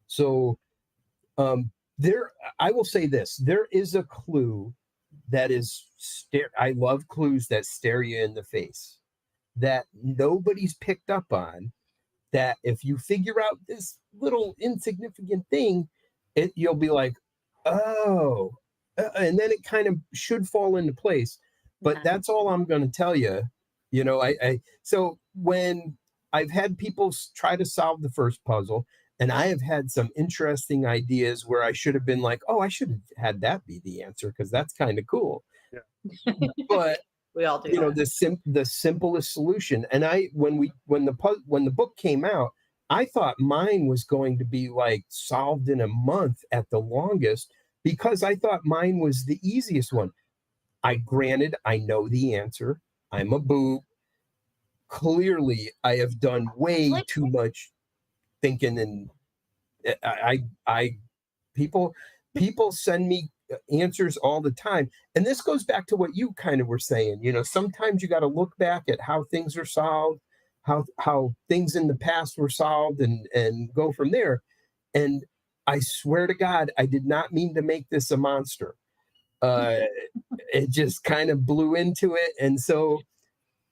So I will say this, there is a clue that is I love clues that stare you in the face, that nobody's picked up on, that if you figure out this little insignificant thing, you'll be like, oh, and then it kind of should fall into place. But that's all I'm going to tell you. So when I've had people try to solve the first puzzle, and I have had some interesting ideas where I should have been like, oh, I should have had that be the answer because that's kind of cool. Yeah. But we all do. The simplest solution. And when the book came out, I thought mine was going to be like solved in a month at the longest, because I thought mine was the easiest one. Granted, I know the answer. I'm a boob. Clearly, I have done way too much thinking, and people send me answers all the time. And this goes back to what you kind of were saying. Sometimes you got to look back at how things are solved, how things in the past were solved, and go from there. And I swear to God, I did not mean to make this a monster. It just kind of blew into it. And so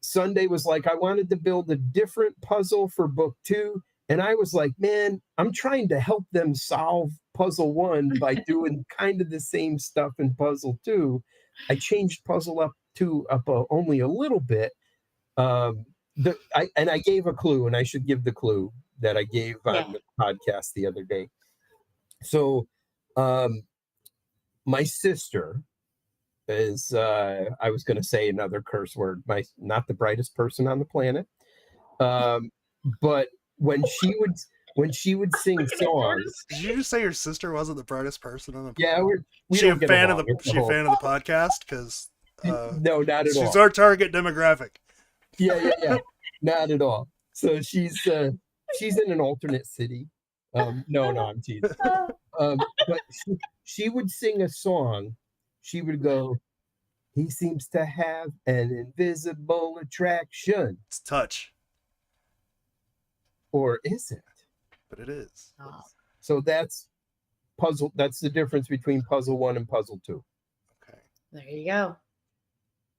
Sunday was like, I wanted to build a different puzzle for book 2. And I was like, man, I'm trying to help them solve puzzle 1 by doing kind of the same stuff in puzzle 2. I changed puzzle up only a little bit. I gave a clue, and I should give the clue that I gave on the podcast the other day. So my sister is, I was going to say another curse word, not the brightest person on the planet. But when she would sing songs. Did you just say your sister wasn't the brightest person on the planet? Yeah, is she a fan of the podcast? Because no, not at all. She's our target demographic. Yeah, not at all. So she's in an alternate city. No, I'm teasing. But she would sing a song. She would go, he seems to have an invisible attraction. It's touch. Or is it? But it is. Oh. So that's the difference between puzzle 1 and puzzle 2. Okay. There you go.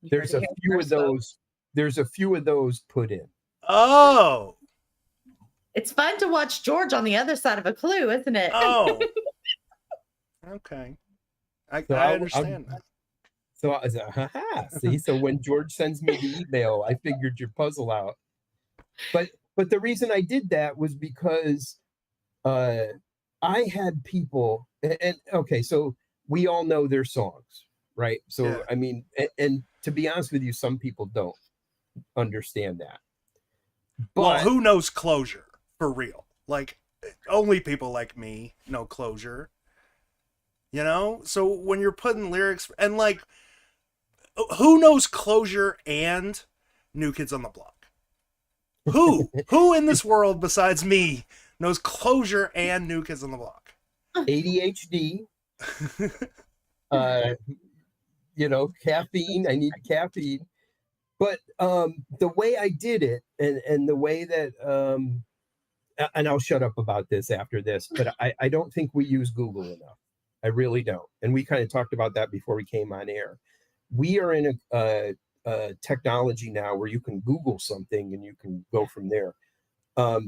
There's a few of those. There's a few of those put in. Oh. It's fun to watch George on the other side of a clue, isn't it? Oh. Okay. I understand that. So I was like, haha. See, so when George sends me the email, I figured your puzzle out. But the reason I did that was because I had people, and okay, so we all know their songs, right? So yeah. I mean, and to be honest with you, some people don't understand that. But well, who knows closure for real? Like, only people like me know closure. So when you're putting lyrics, and like, who knows closure and New Kids on the Block? Who in this world besides me knows closure and New Kids on the Block? ADHD. Caffeine. I need caffeine. But the way I did it, and the way that, and I'll shut up about this after this, but I don't think we use Google enough. I really don't. And we kind of talked about that before we came on air. We are in a technology now where you can Google something and you can go from there.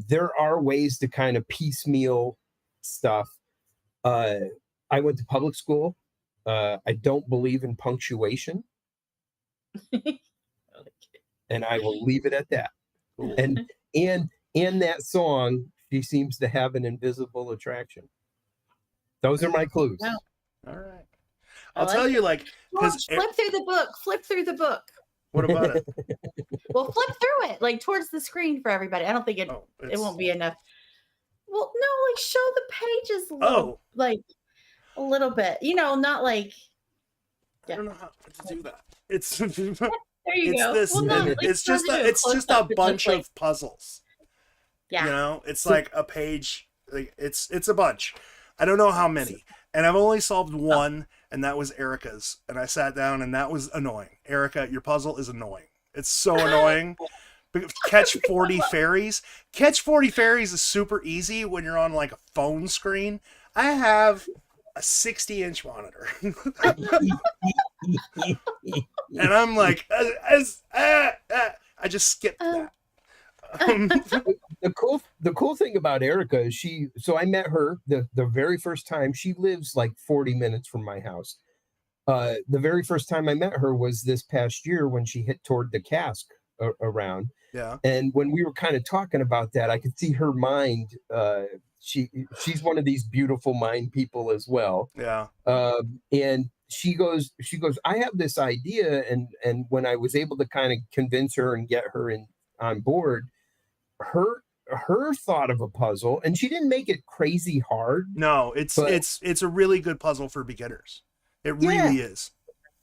There are ways to kind of piecemeal stuff. I went to public school. I don't believe in punctuation. And I will leave it at that. And in that song, she seems to have an invisible attraction. Those are my clues. Oh. All right. I'll tell you, like, because flip through the book. What about it? Well, flip through it, like towards the screen for everybody. I don't think it won't be enough. Well, no, like show the pages like a little bit. Not like. Yeah. I don't know how to do that. It's there you go. This. Well, it's just a bunch of puzzles. Yeah. It's like a page. Like it's a bunch. I don't know how many, and I've only solved one, and that was Erica's. And I sat down, and that was annoying. Erica, your puzzle is annoying. It's so annoying. Catch 40 fairies. Catch 40 fairies is super easy when you're on like a phone screen. I have a 60-inch monitor, and I'm like, I just skipped that. The cool thing about Erica is so I met her the very first time. She lives like 40 minutes from my house. The very first time I met her was this past year when she hit toward the cask around. Yeah. And when we were kind of talking about that, I could see her mind. She's one of these beautiful mind people as well. Yeah. And she goes, I have this idea. And when I was able to kind of convince her and get her on board, her thought of a puzzle, and she didn't make it crazy hard. No, but, it's a really good puzzle for beginners. It really is.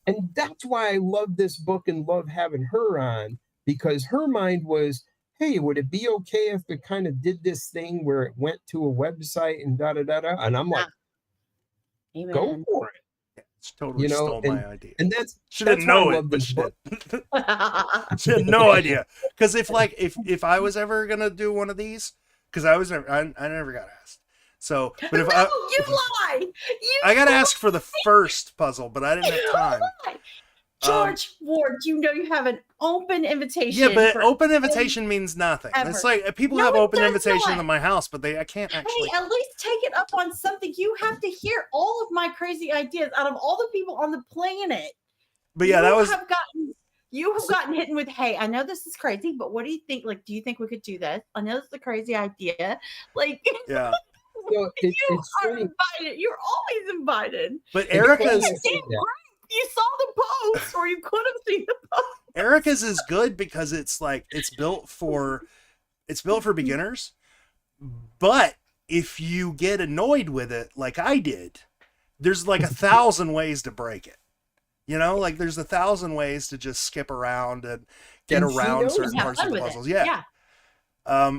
And that's why I love this book and love having her on, because her mind was, hey, would it be okay if it kind of did this thing where it went to a website and da da da da? And I'm like, Amen. go for it. It's totally stole my idea. And that's she didn't know it, but she did. She had no idea. Because if I was ever gonna do one of these, because I never got asked. So, but if you lie. I got asked for the first puzzle, but I didn't have time. George Ward, you know you have an open invitation. Yeah, but open invitation means nothing. Ever. It's like people have open invitation in my house, but I can't actually. Hey, at least take it up on something. You have to hear all of my crazy ideas out of all the people on the planet. But yeah, you have gotten hit with, hey, I know this is crazy, but what do you think? Like, do you think we could do this? I know this is a crazy idea. Like, yeah. So it's are invited. You're always invited. But Erica's. You saw the post, or you could have seen the post. Erica's is good because it's built for beginners. But if you get annoyed with it, like I did, there's like 1,000 ways to break it. You know, like there's 1,000 ways to just skip around and get around certain parts of the puzzles. Yeah.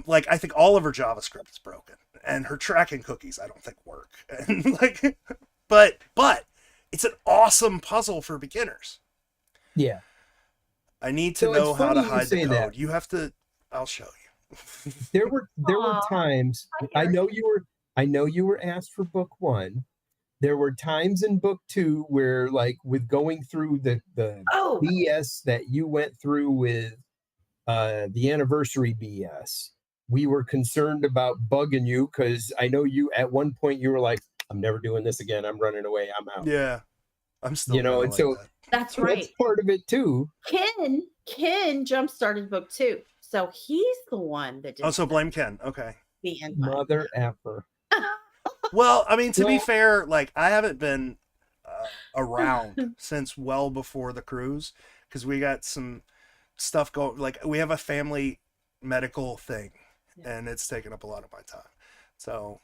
Like I think all of her JavaScript is broken, and her tracking cookies I don't think work. And like, but it's an awesome puzzle for beginners. Yeah. I need to know how to hide the code. That. You have to. I'll show you. There were times. I know you were asked for book 1. There were times in book 2 where, like, with going through the BS that you went through with the anniversary BS, we were concerned about bugging you, because I know you at one point you were like, I'm never doing this again. I'm running away. I'm out. Yeah. I'm still, and like so that's right. That's part of it too. Ken jump started book 2. So he's the one that did. Oh, so blame Ken. Okay. The end. Mother effer. Well, I mean, to be fair, like I haven't been around since well before the cruise, because we got some stuff going. Like we have a family medical thing, and it's taken up a lot of my time. So.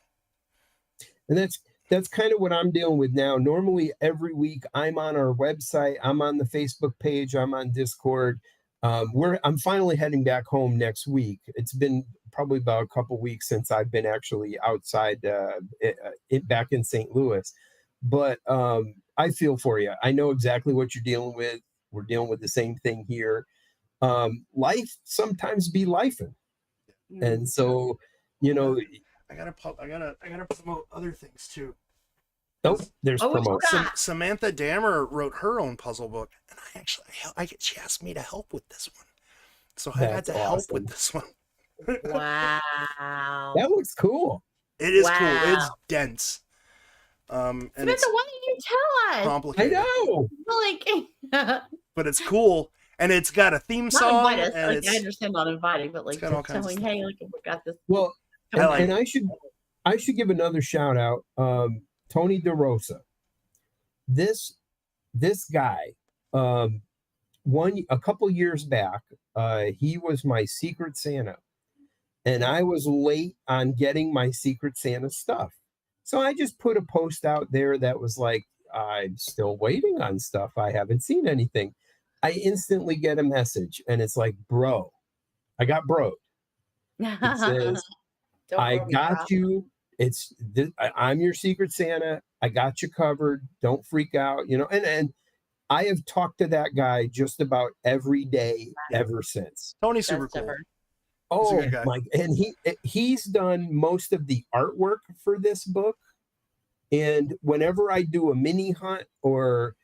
And that's kind of what I'm dealing with now. Normally every week I'm on our website, I'm on the Facebook page, I'm on Discord. I'm finally heading back home next week. It's been probably about a couple weeks since I've been actually outside back in St. Louis. But I feel for you. I know exactly what you're dealing with. We're dealing with the same thing here. Life sometimes be lifing. And so, I gotta promote other things too. Nope, there's promote. Samantha Dammer wrote her own puzzle book, and she asked me to help with this one, so I got to help with this one. Wow, that looks cool. It is cool. It's dense. And Samantha, why didn't you tell us? Complicated. I know. But it's cool. And it's got a theme song. Not invite us. I understand not inviting, but like telling, hey, like we got this. Well, and I should give another shout out. Tony DeRosa. This guy, a couple years back, he was my Secret Santa, and I was late on getting my Secret Santa stuff. So I just put a post out there that was like, I'm still waiting on stuff. I haven't seen anything. I instantly get a message, and it's like, bro, I got broke. It says, I got you. I'm your Secret Santa. I got you covered. Don't freak out. And I have talked to that guy just about every day ever since. Tony's super cool. Oh my! And he's done most of the artwork for this book. And whenever I do a mini hunt, or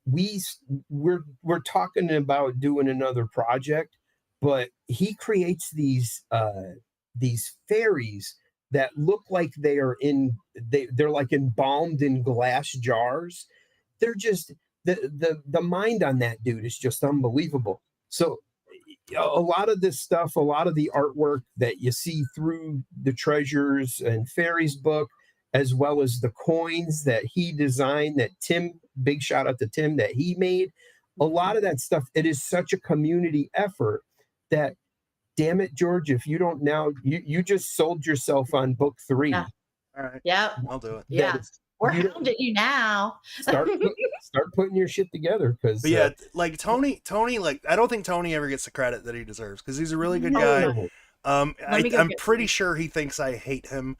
we're talking about doing another project, but he creates these fairies that look like they're like embalmed in glass jars. They're just the mind on that dude is just unbelievable. So a lot of this stuff, a lot of the artwork that you see through the Treasures and Fairies book, as well as the coins that he designed, that Tim, big shout out to Tim, that he made, a lot of that stuff, it is such a community effort that damn it, George, if you don't now, you just sold yourself on book 3. Yeah. All right. Yep. I'll do it. Yeah. We're You don't- hounding you now. start putting your shit together, because But yeah, like Tony, like I don't think Tony ever gets the credit that he deserves because he's a really good guy. no. I'm get pretty some. sure he thinks I hate him,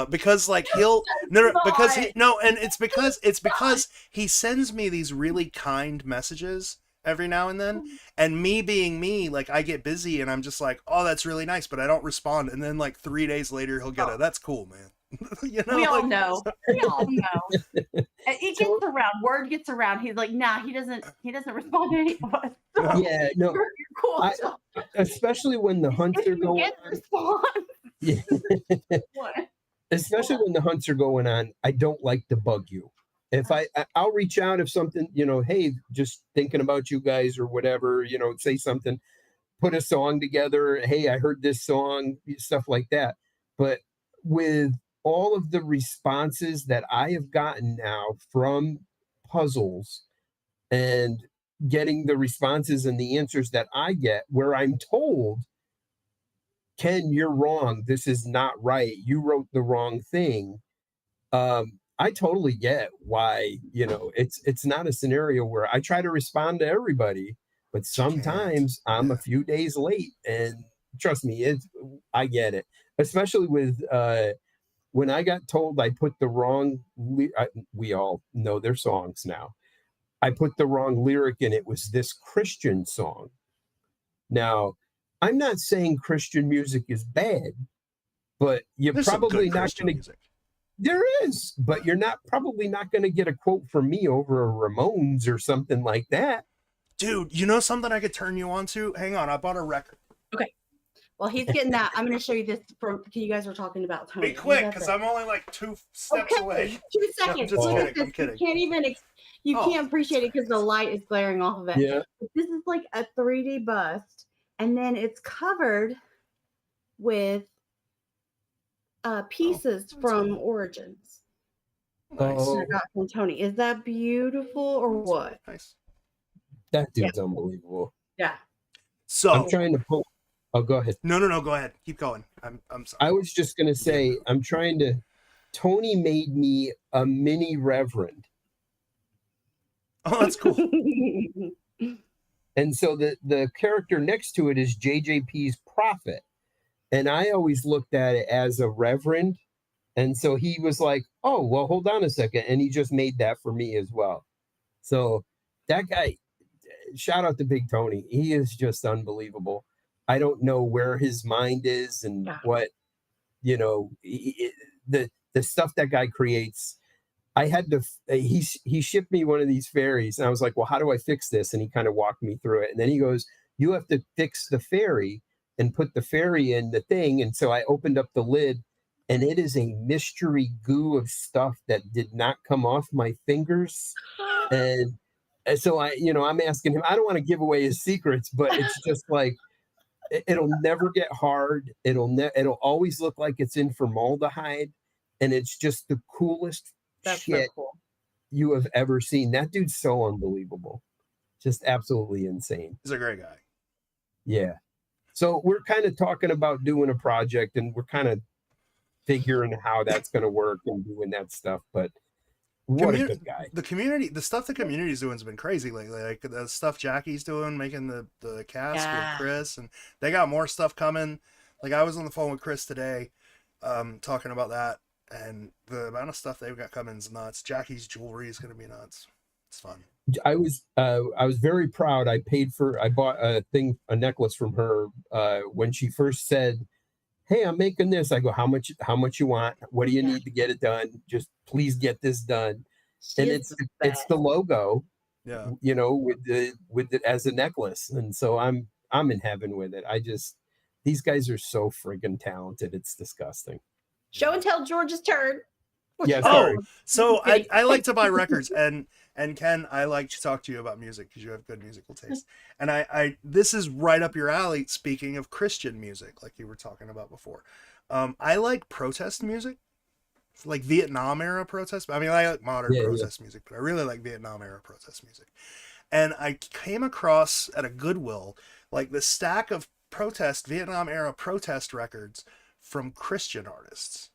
because like he'll and it's because he sends me these really kind messages every now and then, and me being me, like I get busy and I'm just like, oh, that's really nice, but I don't respond, and then like 3 days later he'll get that's cool, man. You know, We all like, know. We all know. It gets around. Word gets around. He's like, nah, he doesn't respond to any of us. Yeah, no. You're cool. Especially when the hunts are going on. Response. Yeah. Especially when the hunts are going on, I don't like to bug you. If I'll reach out if something, hey, just thinking about you guys or whatever, say something, put a song together. Hey, I heard this song, stuff like that. But with all of the responses that I have gotten now from puzzles and getting the responses and the answers that I get, where I'm told, Ken, you're wrong. This is not right. You wrote the wrong thing. I totally get why, it's not a scenario where I try to respond to everybody, but sometimes I'm a few days late, and trust me, I get it. Especially with when I got told I put the wrong, we all know their songs now. I put the wrong lyric in. It was this Christian song. Now, I'm not saying Christian music is bad, but you're probably not going to. There is, but you're probably not going to get a quote from me over a Ramones or something like that. Dude, you know something I could turn you on to? Hang on, I bought a record. Okay. Well, he's getting that. I'm going to show you this from. You guys were talking about Tony. Be quick, because I'm only like 2 steps away. 2 seconds. No, I'm kidding. You can't even. You can't appreciate it because the light is glaring off of it. Yeah. But this is like a 3D bust, and then it's covered with pieces from Origins. Nice. I got from Tony. Is that beautiful or what? Nice. That dude's unbelievable. Yeah. So I'm trying to pull. Oh, go ahead. No, go ahead. Keep going. I'm sorry. I was just gonna say, I'm trying to. Tony made me a mini reverend. Oh, that's cool. And so the character next to it is JJP's prophet. And I always looked at it as a reverend. And so he was like, oh, well, hold on a second. And he just made that for me as well. So that guy, shout out to Big Tony. He is just unbelievable. I don't know where his mind is and what, the stuff that guy creates. I had to, he shipped me one of these fairies, and I was like, well, how do I fix this? And he kind of walked me through it. And then he goes, you have to fix the fairy and put the fairy in the thing. And so I opened up the lid, and it is a mystery goo of stuff that did not come off my fingers. And so I'm asking him, I don't want to give away his secrets, but it's just like, it'll never get hard. It'll always look like it's in formaldehyde. And it's just the coolest shit so cool you have ever seen. That dude's so unbelievable. Just absolutely insane. He's a great guy. Yeah. So we're kind of talking about doing a project, and we're kind of figuring how that's going to work and doing that stuff. But what a good guy. The stuff the community's doing has been crazy lately. Like the stuff Jackie's doing, making the cast with Chris, and they got more stuff coming. Like I was on the phone with Chris today, talking about that. And the amount of stuff they've got coming is nuts. Jackie's jewelry is going to be nuts. It's fun. I was very proud. I bought a necklace from her when she first said, hey, I'm making this. I go, how much you want? What do you need to get it done? Just please get this done. And it's the logo, with it as a necklace. And so I'm in heaven with it. These guys are so friggin' talented. It's disgusting. Show and tell George's turn. Yeah, sorry. So I like to buy records, and Ken, I like to talk to you about music because you have good musical taste. And I this is right up your alley. Speaking of Christian music, like you were talking about before, I like protest music, like Vietnam era protest. I mean, I like modern protest music, but I really like Vietnam era protest music. And I came across at a Goodwill like this stack of Vietnam era protest records from Christian artists.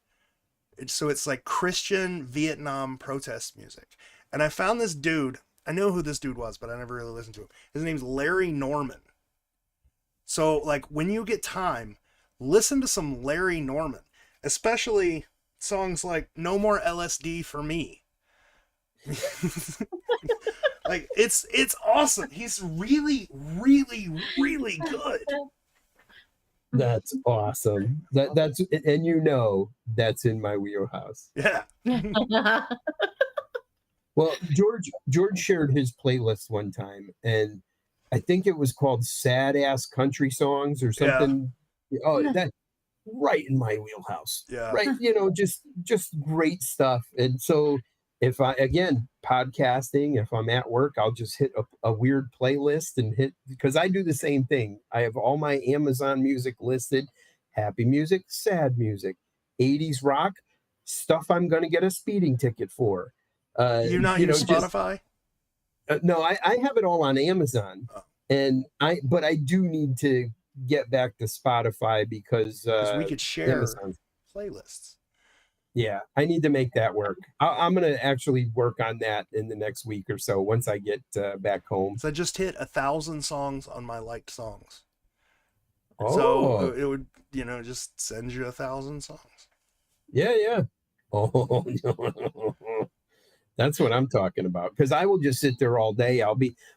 So it's like Christian Vietnam protest music. And I found this dude. I know who this dude was, but I never really listened to him. His name's Larry Norman. So like when you get time, listen to some Larry Norman, especially songs like No More LSD for Me. Like it's awesome. He's really, really, really good. That's awesome. That's and you know that's in my wheelhouse. Yeah. Well, George shared his playlist one time, and I think it was called "Sad Ass Country Songs" or something. Yeah. Oh, that right in my wheelhouse. Yeah. Right, just great stuff. And so, if I again podcasting, if I'm at work, I'll just hit a weird playlist and hit because I do the same thing. I have all my Amazon music listed: happy music, sad music, 80s rock, stuff I'm going to get a speeding ticket for. You not use Spotify? No, I have it all on Amazon, but I do need to get back to Spotify because we could share Amazon playlists. Yeah, I need to make that work. I'm going to actually work on that in the next week or so once I get back home. So I just hit 1,000 songs on my liked songs. Oh. So it would, just send you 1,000 songs. Yeah. Oh, no. That's what I'm talking about. Because I will just sit there all day.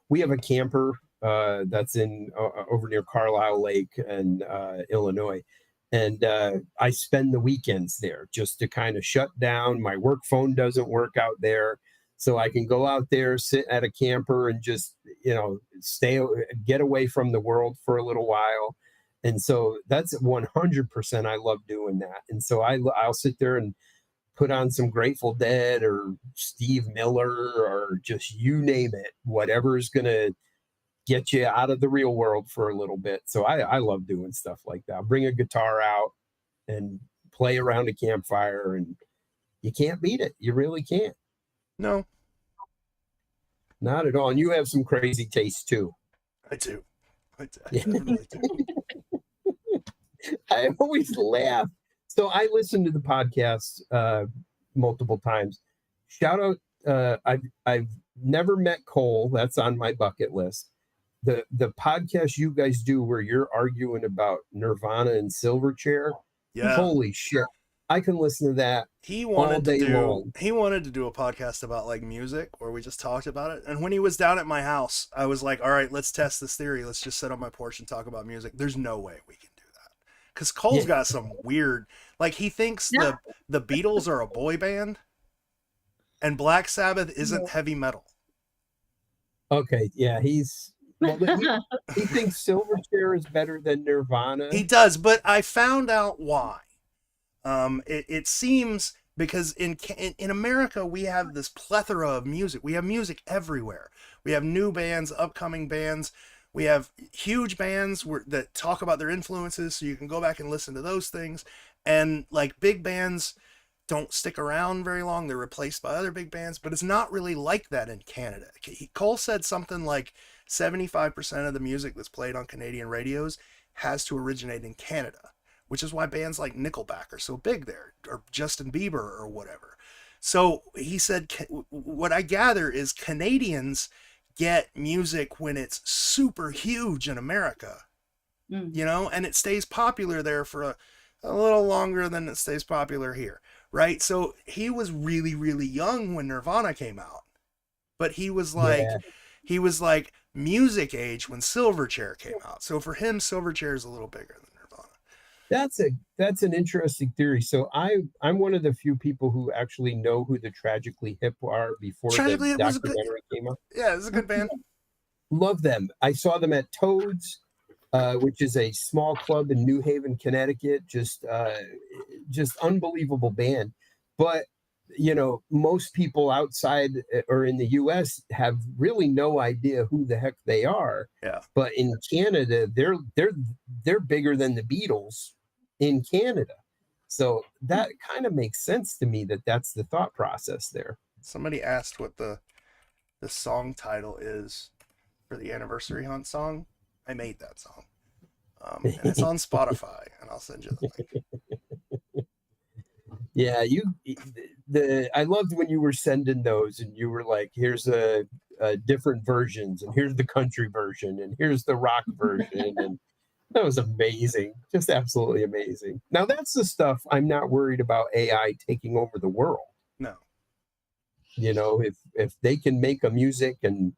We have a camper that's in over near Carlisle Lake and Illinois. And I spend the weekends there just to kind of shut down. My work phone doesn't work out there. So I can go out there, sit at a camper and just, get away from the world for a little while. And so that's 100%. I love doing that. And so I'll sit there and put on some Grateful Dead or Steve Miller or just you name it, whatever is going to get you out of the real world for a little bit. So I love doing stuff like that. I'll bring a guitar out and play around a campfire, and you can't beat it. You really can't. No. Not at all. And you have some crazy taste too. I do. I really do. I always laugh. So I listen to the podcast multiple times. Shout out. I've never met Cole. That's on my bucket list. The podcast you guys do where you're arguing about Nirvana and Silverchair. Yeah. Holy shit. I can listen to that all day long. He wanted to do a podcast about like music where we just talked about it. And when he was down at my house, I was like, all right, let's test this theory. Let's just sit on my porch and talk about music. There's no way we can do that. Because Cole's got some weird, like he thinks the Beatles are a boy band and Black Sabbath isn't heavy metal. Okay. Yeah. He thinks Silverchair is better than Nirvana. He does, but I found out why. It seems because in America we have this plethora of music. We have music everywhere. We have new bands, upcoming bands. We have huge bands that talk about their influences, so you can go back and listen to those things. And like big bands don't stick around very long. They're replaced by other big bands, but it's not really like that in Canada. Cole said something like 75% of the music that's played on Canadian radios has to originate in Canada, which is why bands like Nickelback are so big there, or Justin Bieber or whatever. So he said, what I gather is Canadians get music when it's super huge in America, and it stays popular there for a little longer than it stays popular here, right? So he was really, really young when Nirvana came out, but he was like music age when Silverchair came out. So for him, Silverchair is a little bigger than Nirvana. That's an interesting theory. So I'm one of the few people who actually know who the Tragically Hip are before the documentary came out. Yeah, it's a good band. Love them. I saw them at Toads, which is a small club in New Haven, Connecticut. Just unbelievable band. But most people outside or in the US have really no idea who the heck they are. Yeah. But in Canada, they're bigger than the Beatles in Canada. So that kind of makes sense to me that's the thought process there. Somebody asked what the song title is for the Anniversary Hunt song. I made that song. And it's on Spotify, and I'll send you the link. Yeah, I loved when you were sending those, and you were like, "Here's a different versions, and here's the country version, and here's the rock version," and that was amazing, just absolutely amazing. Now that's the stuff I'm not worried about AI taking over the world. No. You know, if they can make a music and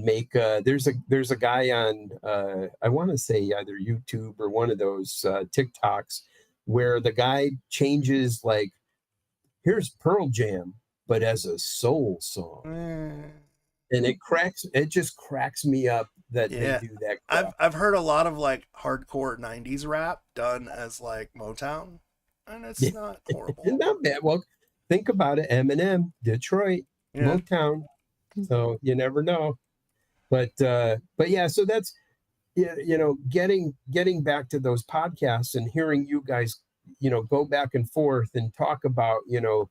make there's a guy on I want to say either YouTube or one of those TikToks where the guy changes, like, here's Pearl Jam but as a soul song, and it just cracks me up that they do that crap. I've heard a lot of like hardcore 90s rap done as like Motown, and it's not horrible. Not bad. Well, think about it. Eminem, Detroit, Motown, so you never know. But yeah, so that's, you know, getting back to those podcasts and hearing you guys, you know, go back and forth and talk about, you know,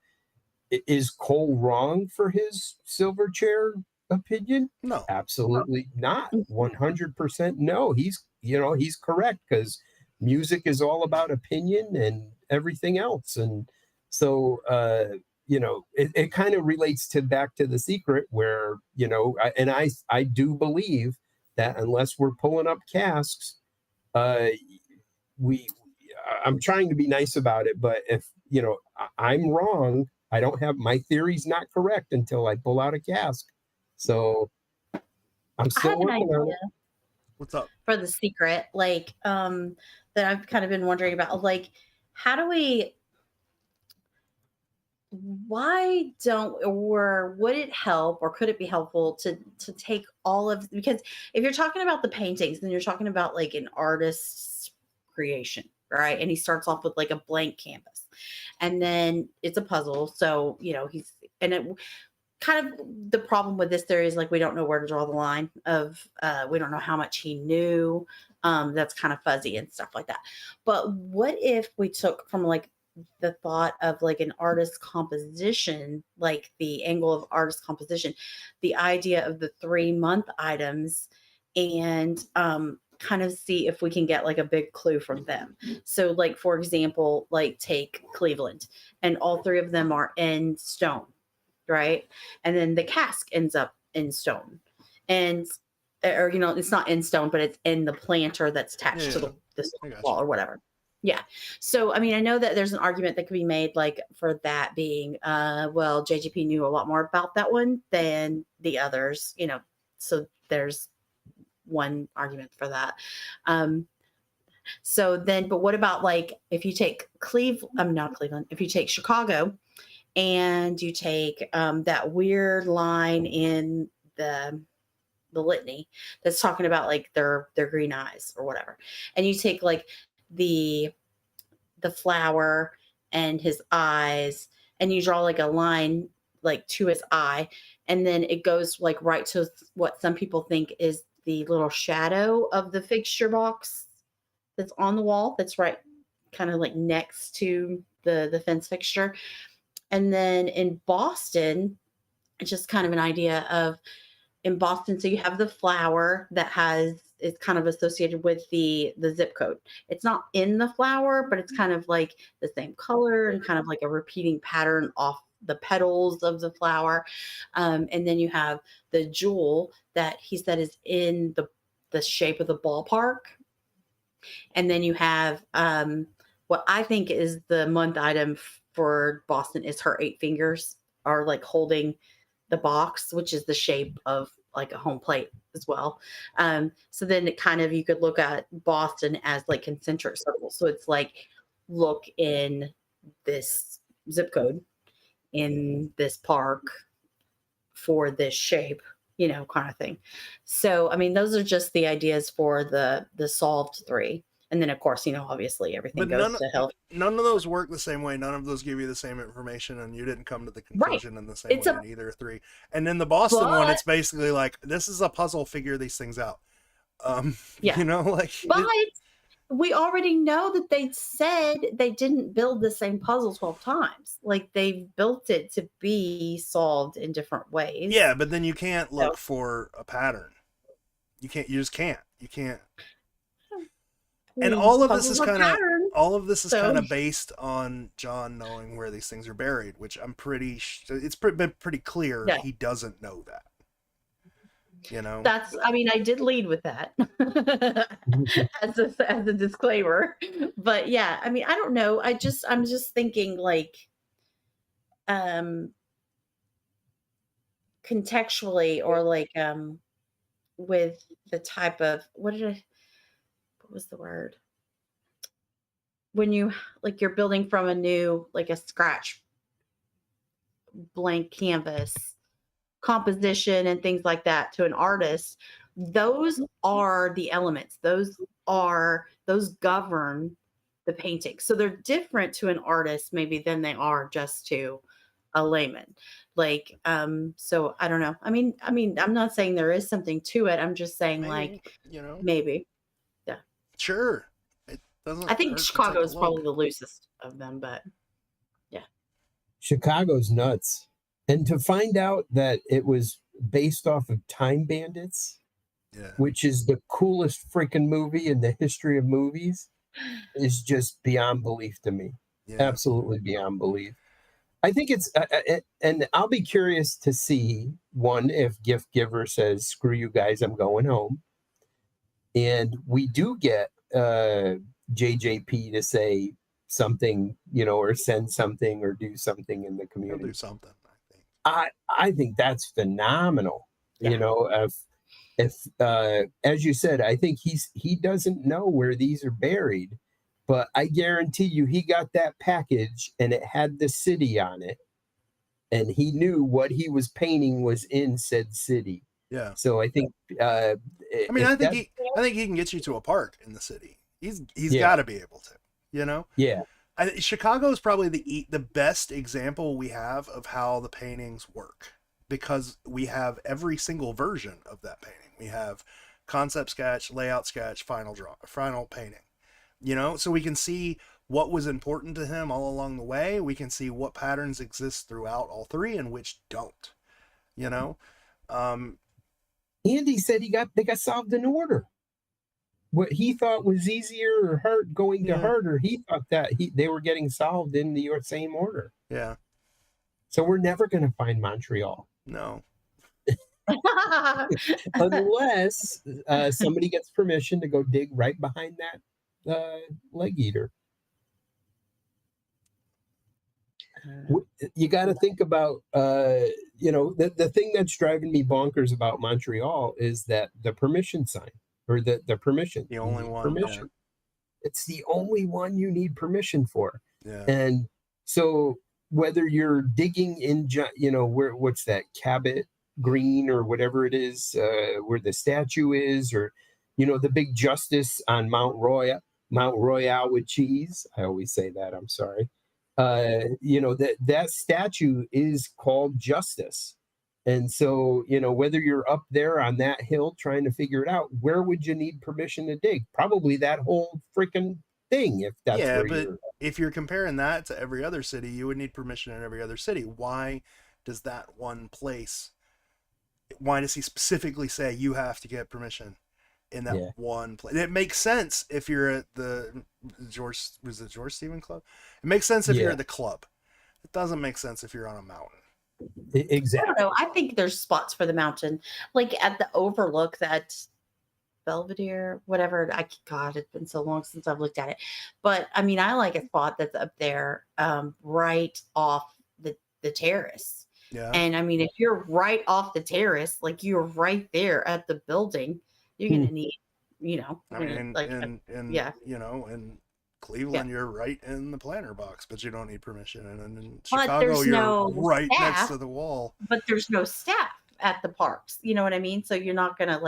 is Cole wrong for his Silverchair opinion? No, absolutely not. 100% no. He's correct, because music is all about opinion and everything else. And so you know, it kind of relates to back to The Secret, where, you know, I do believe that unless we're pulling up casks, I'm trying to be nice about it, but if, you know, I'm wrong, I don't have, my theory's not correct until I pull out a cask. So I'm still working on it. What's up? For The Secret, like, that I've kind of been wondering about, like, why don't, or would it help, or could it be helpful to take all of, because if you're talking about the paintings, then you're talking about like an artist's creation, right? And he starts off with like a blank canvas, and then it's a puzzle. So, you know, kind of the problem with this theory is, like, we don't know where to draw the line of, we don't know how much he knew. That's kind of fuzzy and stuff like that. But what if we took from like the thought of like an artist's composition, like the angle of artist composition, the idea of the 3-month items, and kind of see if we can get like a big clue from them. So, like, for example, like take Cleveland, and all 3 of them are in stone, right? And then the cask ends up in stone, and, or, you know, it's not in stone, but it's in the planter that's attached to the stone wall or whatever. Yeah. So, I mean, I know that there's an argument that could be made, like, for that being, well, JGP knew a lot more about that one than the others, you know, so there's one argument for that. So then, but what about, like, if you take not Cleveland, if you take Chicago, and you take that weird line in the litany that's talking about like their green eyes or whatever, and you take like the flower and his eyes, and you draw like a line like to his eye, and then it goes like right to what some people think is the little shadow of the fixture box that's on the wall, that's right kind of like next to the fence fixture. And then in Boston, it's just kind of an idea of, in Boston, so you have the flower that is kind of associated with the zip code. It's not in the flower, but it's kind of like the same color and kind of like a repeating pattern off the petals of the flower. And then you have the jewel that he said is in the shape of the ballpark. And then you have what I think is the month item for Boston is her 8 fingers are like holding the box, which is the shape of like a home plate as well. So then it kind of, you could look at Boston as like concentric circles. So it's like, look in this zip code in this park for this shape, you know, kind of thing. So, I mean, those are just the ideas for the solved 3. And then, of course, you know, obviously everything goes to hell. None of those work the same way. None of those give you the same information, and you didn't come to the conclusion in the same way in either 3. And in the Boston one, it's basically like, this is a puzzle, figure these things out. You know, like. But we already know that they said they didn't build the same puzzle 12 times. Like, they've built it to be solved in different ways. Yeah, but then you can't look for a pattern. You just can't. You can't. And all of this puzzles is are kind of patterns. kind So of based on John knowing where these things are buried, which I'm pretty been pretty clear yeah, he doesn't know that. You know, that's. I mean, I did lead with that as a disclaimer, but yeah, I mean, I don't know. I'm just thinking like, um, contextually or like with the type of what was the word when you like you're building from a new like a scratch blank canvas composition and things like that to an artist, those are the elements, those govern the painting, so they're different to an artist maybe than they are just to a layman. Like so I don't know, I mean I'm not saying there is something to it, I'm just saying like maybe, but, you know, maybe. Yeah, sure, it doesn't I think hurt to take Chicago a is probably look. the loosest of them, but yeah. Chicago's nuts. And to find out that it was based off of Time Bandits, Yeah, which is the coolest freaking movie in the history of movies, is just beyond belief to me. yeah. Absolutely beyond belief. I think it's, and I'll be curious to see one if GiftGiver says, "Screw you guys, I'm going home," and we do get JJP to say something, or send something or do something in the He'll do community. something, I think. I think that's phenomenal. Yeah. If as you said, I think he doesn't know where these are buried, but I guarantee you he got that package and it had the city on it, and he knew what he was painting was in said city. Yeah. So I think I mean, if that, I think he can get you to a park in the city. He's yeah, got to be able to. You know, yeah, Chicago is probably the best example we have of how the paintings work, because we have every single version of that painting. We have concept sketch, layout sketch, final painting. You know, so we can see what was important to him all along the way. We can see what patterns exist throughout all three and which don't. You know, um, Andy said they got solved in order. What he thought was easier or hard going to yeah, harder, he thought that they were getting solved in the same order. yeah, So we're never going to find Montreal no, unless somebody gets permission to go dig right behind that leg eater. You got to think about, the thing that's driving me bonkers about Montreal is that the permission sign or the permission. the You only need one. permission. It's the only one you need permission for. Yeah, And so whether you're digging in, what's that, Cabot Green or whatever it is, where the statue is, or, the big justice on Mount Royal with cheese. I always say that. I'm sorry. That statue is called Justice. And so, whether you're up there on that hill trying to figure it out, where would you need permission to dig? Probably that whole freaking thing, if that's yeah, where but you're. if you're comparing that to every other city, you would need permission in every other city. Why does that one place? Why does he specifically say you have to get permission in that one place? It makes sense if you're at the George Stephen Club. It makes sense if you're at the club. It doesn't make sense if you're on a mountain. Exactly. I don't know. I think there's spots for the mountain, like at the overlook that Belvedere, whatever. God, it's been so long since I've looked at it. But I mean, I like a spot that's up there, right off the terrace. Yeah. And I mean, if you're right off the terrace, like you're right there at the building, you're gonna need, I mean, like yeah. in Cleveland, you're right in the planter box, but you don't need permission. And in But Chicago, there's you're no right staff, next to the wall. But there's no staff at the parks. You know what I mean? So you're not gonna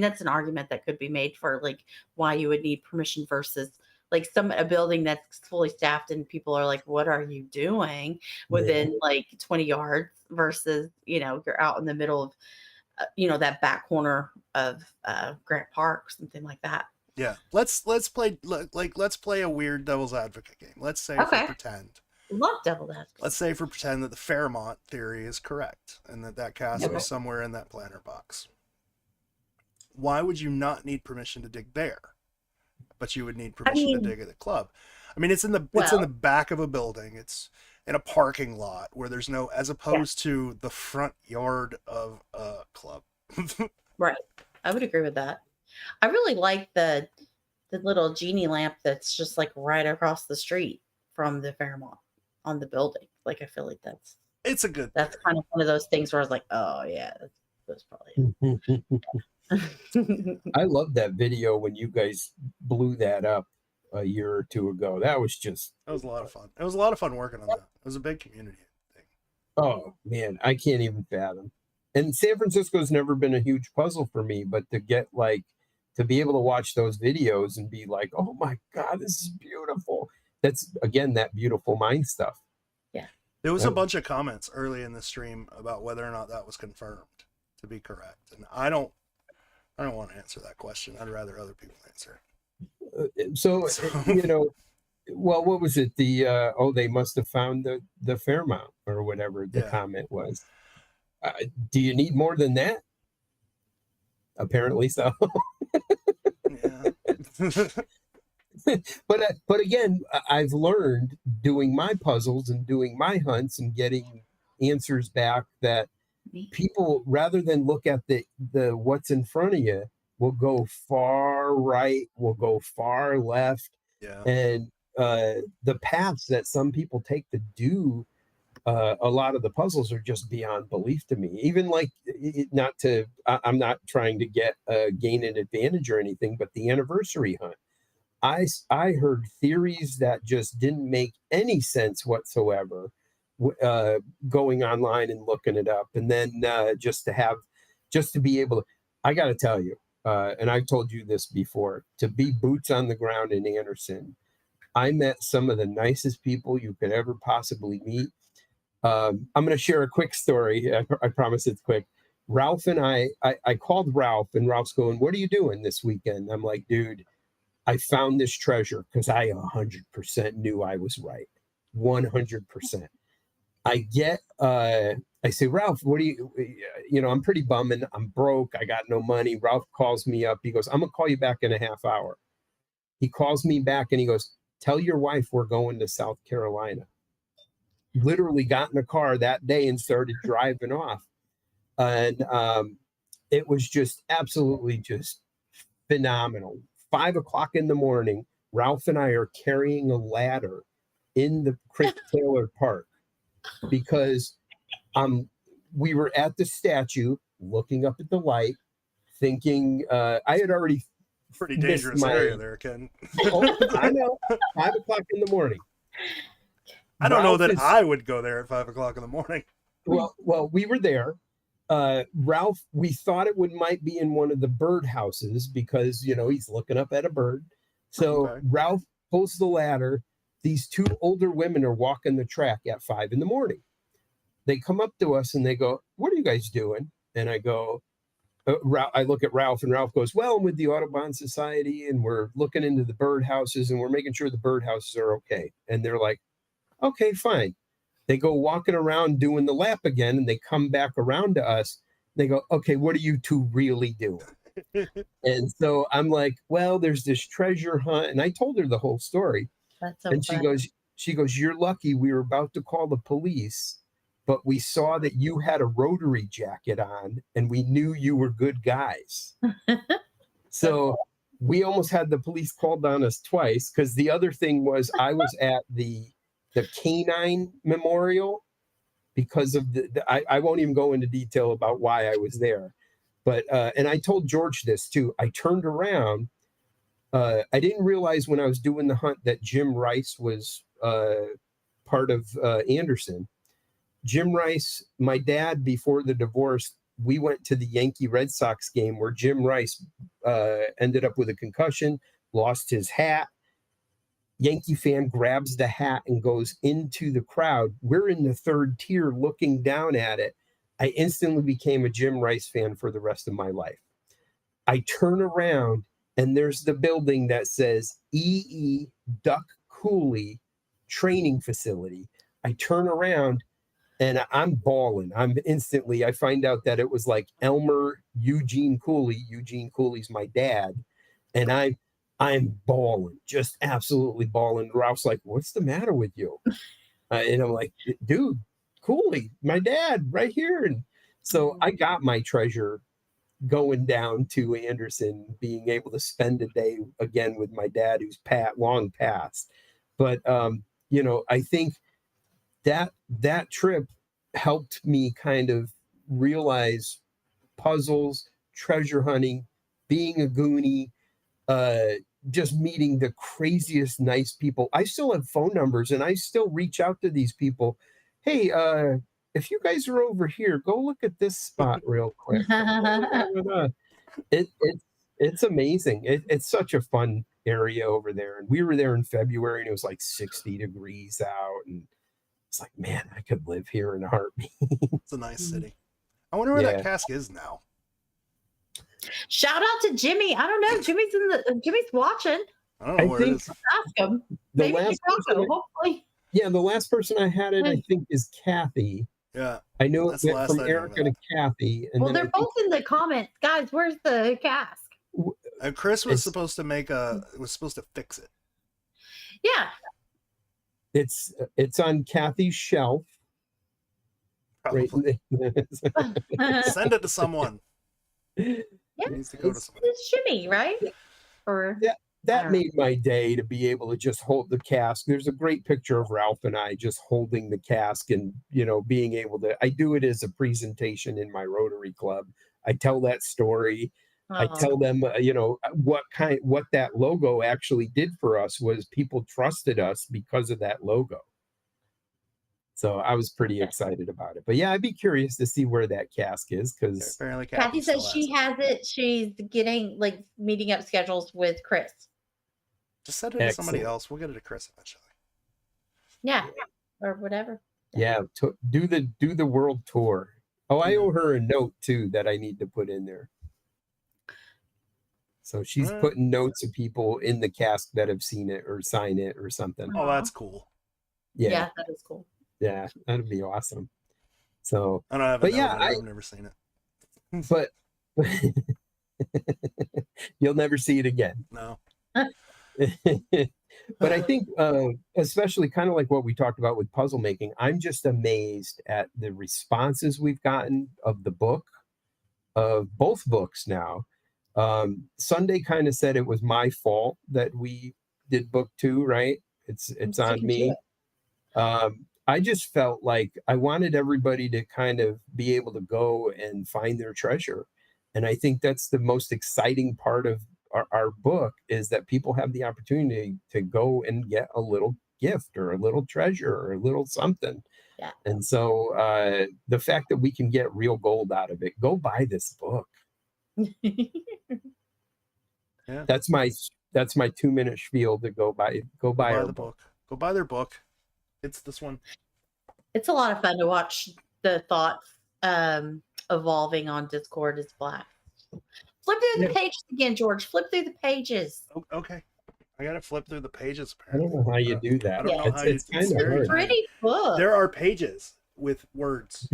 that's an argument that could be made for like why you would need permission versus like a building that's fully staffed and people are like, what are you doing within like 20 yards versus, you're out in the middle of, that back corner of Grant Park, something like that. Yeah. Let's play a weird devil's advocate game. Let's say for pretend. Love devil's advocate. Let's say for pretend that the Fairmont theory is correct and that castle is somewhere in that planter box. Why would you not need permission to dig there? but you would need I permission to mean, dig at the club. I mean, it's in the well, back of a building. It's in a parking lot where there's no, as yeah, opposed to the front yard of a club. right. I would agree with that. I really like the little genie lamp that's just like right across the street from the Fairmont on the building. Like I feel like It's a good that's theory. kind of one of those things where I was like, oh yeah, that's probably it. I love that video when you guys blew that up a year or two ago. That was just, That was a lot of fun. It was a lot of fun working on that. It was a big community thing. oh man, I can't even fathom. And San Francisco's never been a huge puzzle for me, but to get like to be able to watch those videos and be like, oh my God, this is beautiful. That's again that beautiful mind stuff. Yeah. There was a bunch of comments early in the stream about whether or not that was confirmed to be correct. And I don't want to answer that question. I'd rather other people answer. So you know, well, what was it? The oh, they must have found the Fairmount or whatever the comment was. Do you need more than that? Apparently so. Yeah. but again, I've learned doing my puzzles and doing my hunts and getting answers back that people, rather than look at the what's in front of you, will go far right, will go far left, Yeah. and the paths that some people take to do a lot of the puzzles are just beyond belief to me. Even like, I'm not trying to get gain an advantage or anything, but the anniversary hunt, I heard theories that just didn't make any sense whatsoever, going online and looking it up, and then just to be able to, I got to tell you, and I've told you this before, to be boots on the ground in Anderson, I met some of the nicest people you could ever possibly meet. I'm going to share a quick story. I promise it's quick. Ralph and I called Ralph, and Ralph's going, "What are you doing this weekend?" I'm like, "Dude, I found this treasure," because I 100% knew I was right. 100%. I say, "Ralph, what do you know, I'm pretty bumming. I'm broke. I got no money." Ralph calls me up. He goes, "I'm going to call you back in a half hour." He calls me back and he goes, "Tell your wife we're going to South Carolina." Literally got in a car that day and started driving off. And it was just absolutely just phenomenal. 5 o'clock in the morning, Ralph and I are carrying a ladder in the Crick Taylor Park because we were at the statue looking up at the light, thinking I had already pretty dangerous area there, Ken. Oh, I know. 5 o'clock in the morning. I don't know that I would go there at 5 o'clock in the morning. Well, we were there. Ralph, we thought it might be in one of the bird houses because, you know, he's looking up at a bird. So okay. Ralph pulls the ladder. These two older women are walking the track at 5 in the morning. They come up to us and they go, "What are you guys doing?" And I go, I look at Ralph, and Ralph goes, "Well, I'm with the Audubon Society, and we're looking into the bird houses, and we're making sure the bird houses are okay." And they're like, "Okay, fine." They go walking around doing the lap again, and they come back around to us. They go, "Okay, what are you two really doing?" And so I'm like, "Well, there's this treasure hunt." And I told her the whole story. That's so and funny. she goes, "You're lucky. We were about to call the police, but we saw that you had a Rotary jacket on, and we knew you were good guys." So we almost had the police called on us twice, because the other thing was I was at the canine memorial because of I won't even go into detail about why I was there. But and I told George this too. I turned around. I didn't realize when I was doing the hunt that Jim Rice was part of Anderson. Jim Rice, my dad, before the divorce, we went to the Yankee Red Sox game where Jim Rice ended up with a concussion, lost his hat. Yankee fan grabs the hat and goes into the crowd. We're in the third tier looking down at it. I instantly became a Jim Rice fan for the rest of my life. I turn around and there's the building that says E.E. Duck Cooley Training Facility. I turn around and I'm bawling. I find out that it was like Elmer Eugene Cooley. Eugene Cooley's my dad. And I'm bawling, just absolutely bawling. Ralph's like, "What's the matter with you?" And I'm like, "Dude, Cooley, my dad, right here." And so I got my treasure going down to Anderson, being able to spend a day again with my dad, who's long past. But I think that trip helped me kind of realize puzzles, treasure hunting, being a Goonie, just meeting the craziest nice people. I still have phone numbers and I still reach out to these people. Hey, if you guys are over here, go look at this spot real quick. It's amazing. It's such a fun area over there. And we were there in February and it was like 60 degrees out. And it's like, man, I could live here in a heartbeat. It's a nice city. I wonder where that cask is now. Shout out to Jimmy. I don't know. Jimmy's watching. I don't know where it is. Ask him. The Maybe last person, hopefully. Yeah, the last person I had it, I think, is Kathy. Yeah. I know it went from Erica to Kathy. And well, they're both in the comments. Guys, where's the cask? Chris was supposed to fix it. Yeah. It's on Kathy's shelf. Probably. Right. Send it to someone. Yeah, needs to go to someone. It's Jimmy, right? Or that made my day to be able to just hold the cask. There's a great picture of Ralph and I just holding the cask and, being able to, I do it as a presentation in my Rotary Club. I tell that story. I tell them, what that logo actually did for us was people trusted us because of that logo. So I was pretty excited about it. But yeah, I'd be curious to see where that cask is, because apparently Kathy says she has it. She's getting meeting up schedules with Chris. Just send it to somebody else. We'll get it to Chris eventually. Yeah, or whatever. Yeah, do the world tour. Oh, I owe her a note too that I need to put in there. So she's putting notes of people in the cask that have seen it or sign it or something. Oh, that's cool. Yeah, that is cool. Yeah, that'd be awesome. So I don't have it, I've never seen it. But you'll never see it again. No. But I think especially kind of like what we talked about with puzzle making, I'm just amazed at the responses we've gotten of the book, of both books now. Sunday kind of said it was my fault that we did book 2, right? It's on me. I just felt like I wanted everybody to kind of be able to go and find their treasure. And I think that's the most exciting part of our book, is that people have the opportunity to go and get a little gift or a little treasure or a little something. Yeah. And so the fact that we can get real gold out of it, go buy this book. Yeah. That's my 2-minute spiel to go buy the book. Go buy their book. It's this one. It's a lot of fun to watch the thoughts evolving on Discord. Is black. Flip through the pages again, George. Flip through the pages. Okay. I gotta flip through the pages. Apparently. I don't know how you do that. I don't know how it's kind of hard. Pretty book. There are pages with words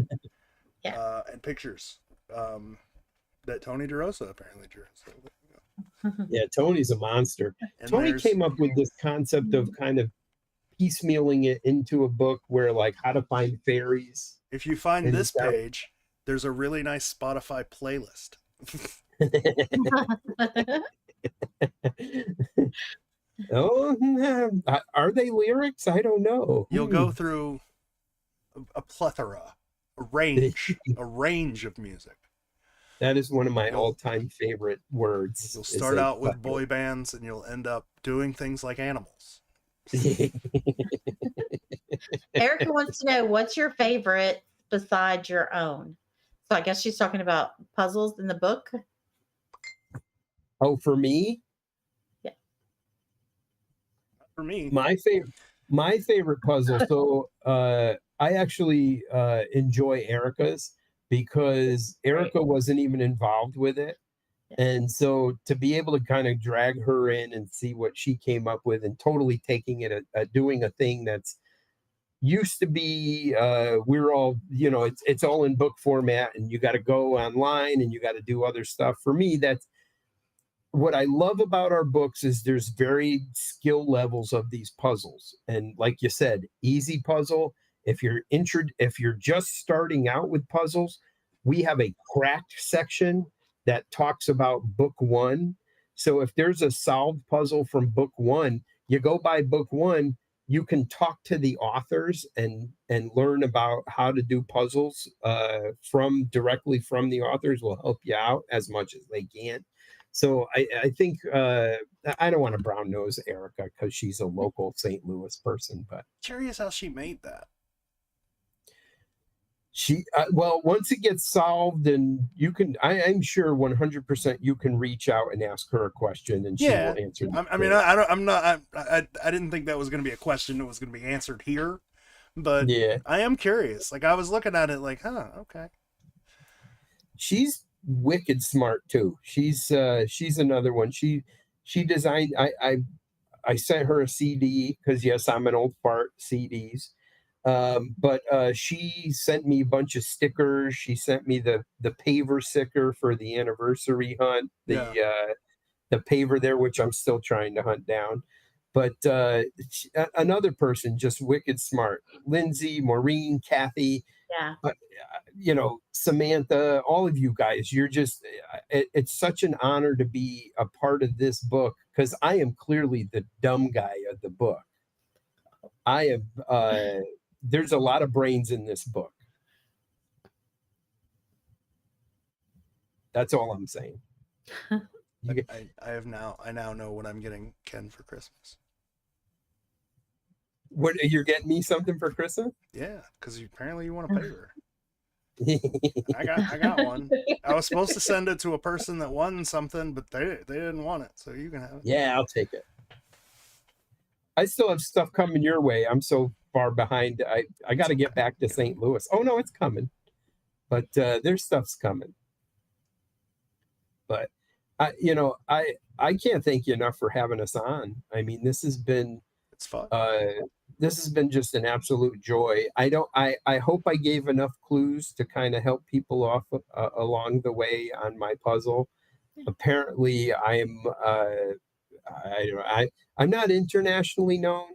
and pictures that Tony DeRosa apparently drew. So, yeah, Tony's a monster. And Tony came up with this concept of kind of piecemealing it into a book where, like, how to find fairies. If you find this page, there's a really nice Spotify playlist. Oh, are they lyrics? I don't know. You'll go through a plethora, a range of music. That is one of my all-time favorite words. You'll start out with boy bands and you'll end up doing things like animals. Erica wants to know, what's your favorite besides your own? So I guess she's talking about puzzles in the book. Oh, for me? Yeah. For me. My favorite puzzle. So I actually enjoy Erica's, because Erica wasn't even involved with it. And so to be able to kind of drag her in and see what she came up with, and totally taking it, doing a thing that's used to be, we're all, it's all in book format and you got to go online and you got to do other stuff. For me, what I love about our books is there's varied skill levels of these puzzles. And like you said, easy puzzle. If you're just starting out with puzzles, we have a cracked section that talks about book one. So if there's a solved puzzle from book one, you go by book one, you can talk to the authors and learn about how to do puzzles from directly from the authors. Will help you out as much as they can. So I think I don't want to brown nose Erica because she's a local St. Louis person, but Curious how she made that. she well, once it gets solved, and you can, I'm sure 100% you can reach out and ask her a question, and she Yeah. will answer. I mean, I don't. I'm not. I didn't think that was going to be a question that was going to be answered here, but Yeah, I am curious. Like I was looking at it, like, huh, okay. she's wicked smart too. She's another one. She designed. I sent her a CD because yes, I'm an old fart CDs. But she sent me a bunch of stickers. She sent me the paver sticker for the anniversary hunt. The paver there, which I'm still trying to hunt down. But another person just wicked smart. Lindsay, Maureen, Kathy, Yeah. Samantha, all of you guys. You're just. It's such an honor to be a part of this book because I am clearly the dumb guy of the book. I am. There's a lot of brains in this book. That's all I'm saying. I now know what I'm getting Ken for Christmas. What, you're getting me something for Christmas? Yeah, because apparently you want a paver. I got one. I was supposed to send it to a person that won something, but they didn't want it, so you can have it. Yeah, I'll take it. I still have stuff coming your way. I'm so far behind. I got to get back to St. Louis. Oh no, it's coming. But there's stuff's coming. But I can't thank you enough for having us on. I mean, this has been It's fun. This has been just an absolute joy. I hope I gave enough clues to kind of help people off along the way on my puzzle. Apparently, I'm not internationally known,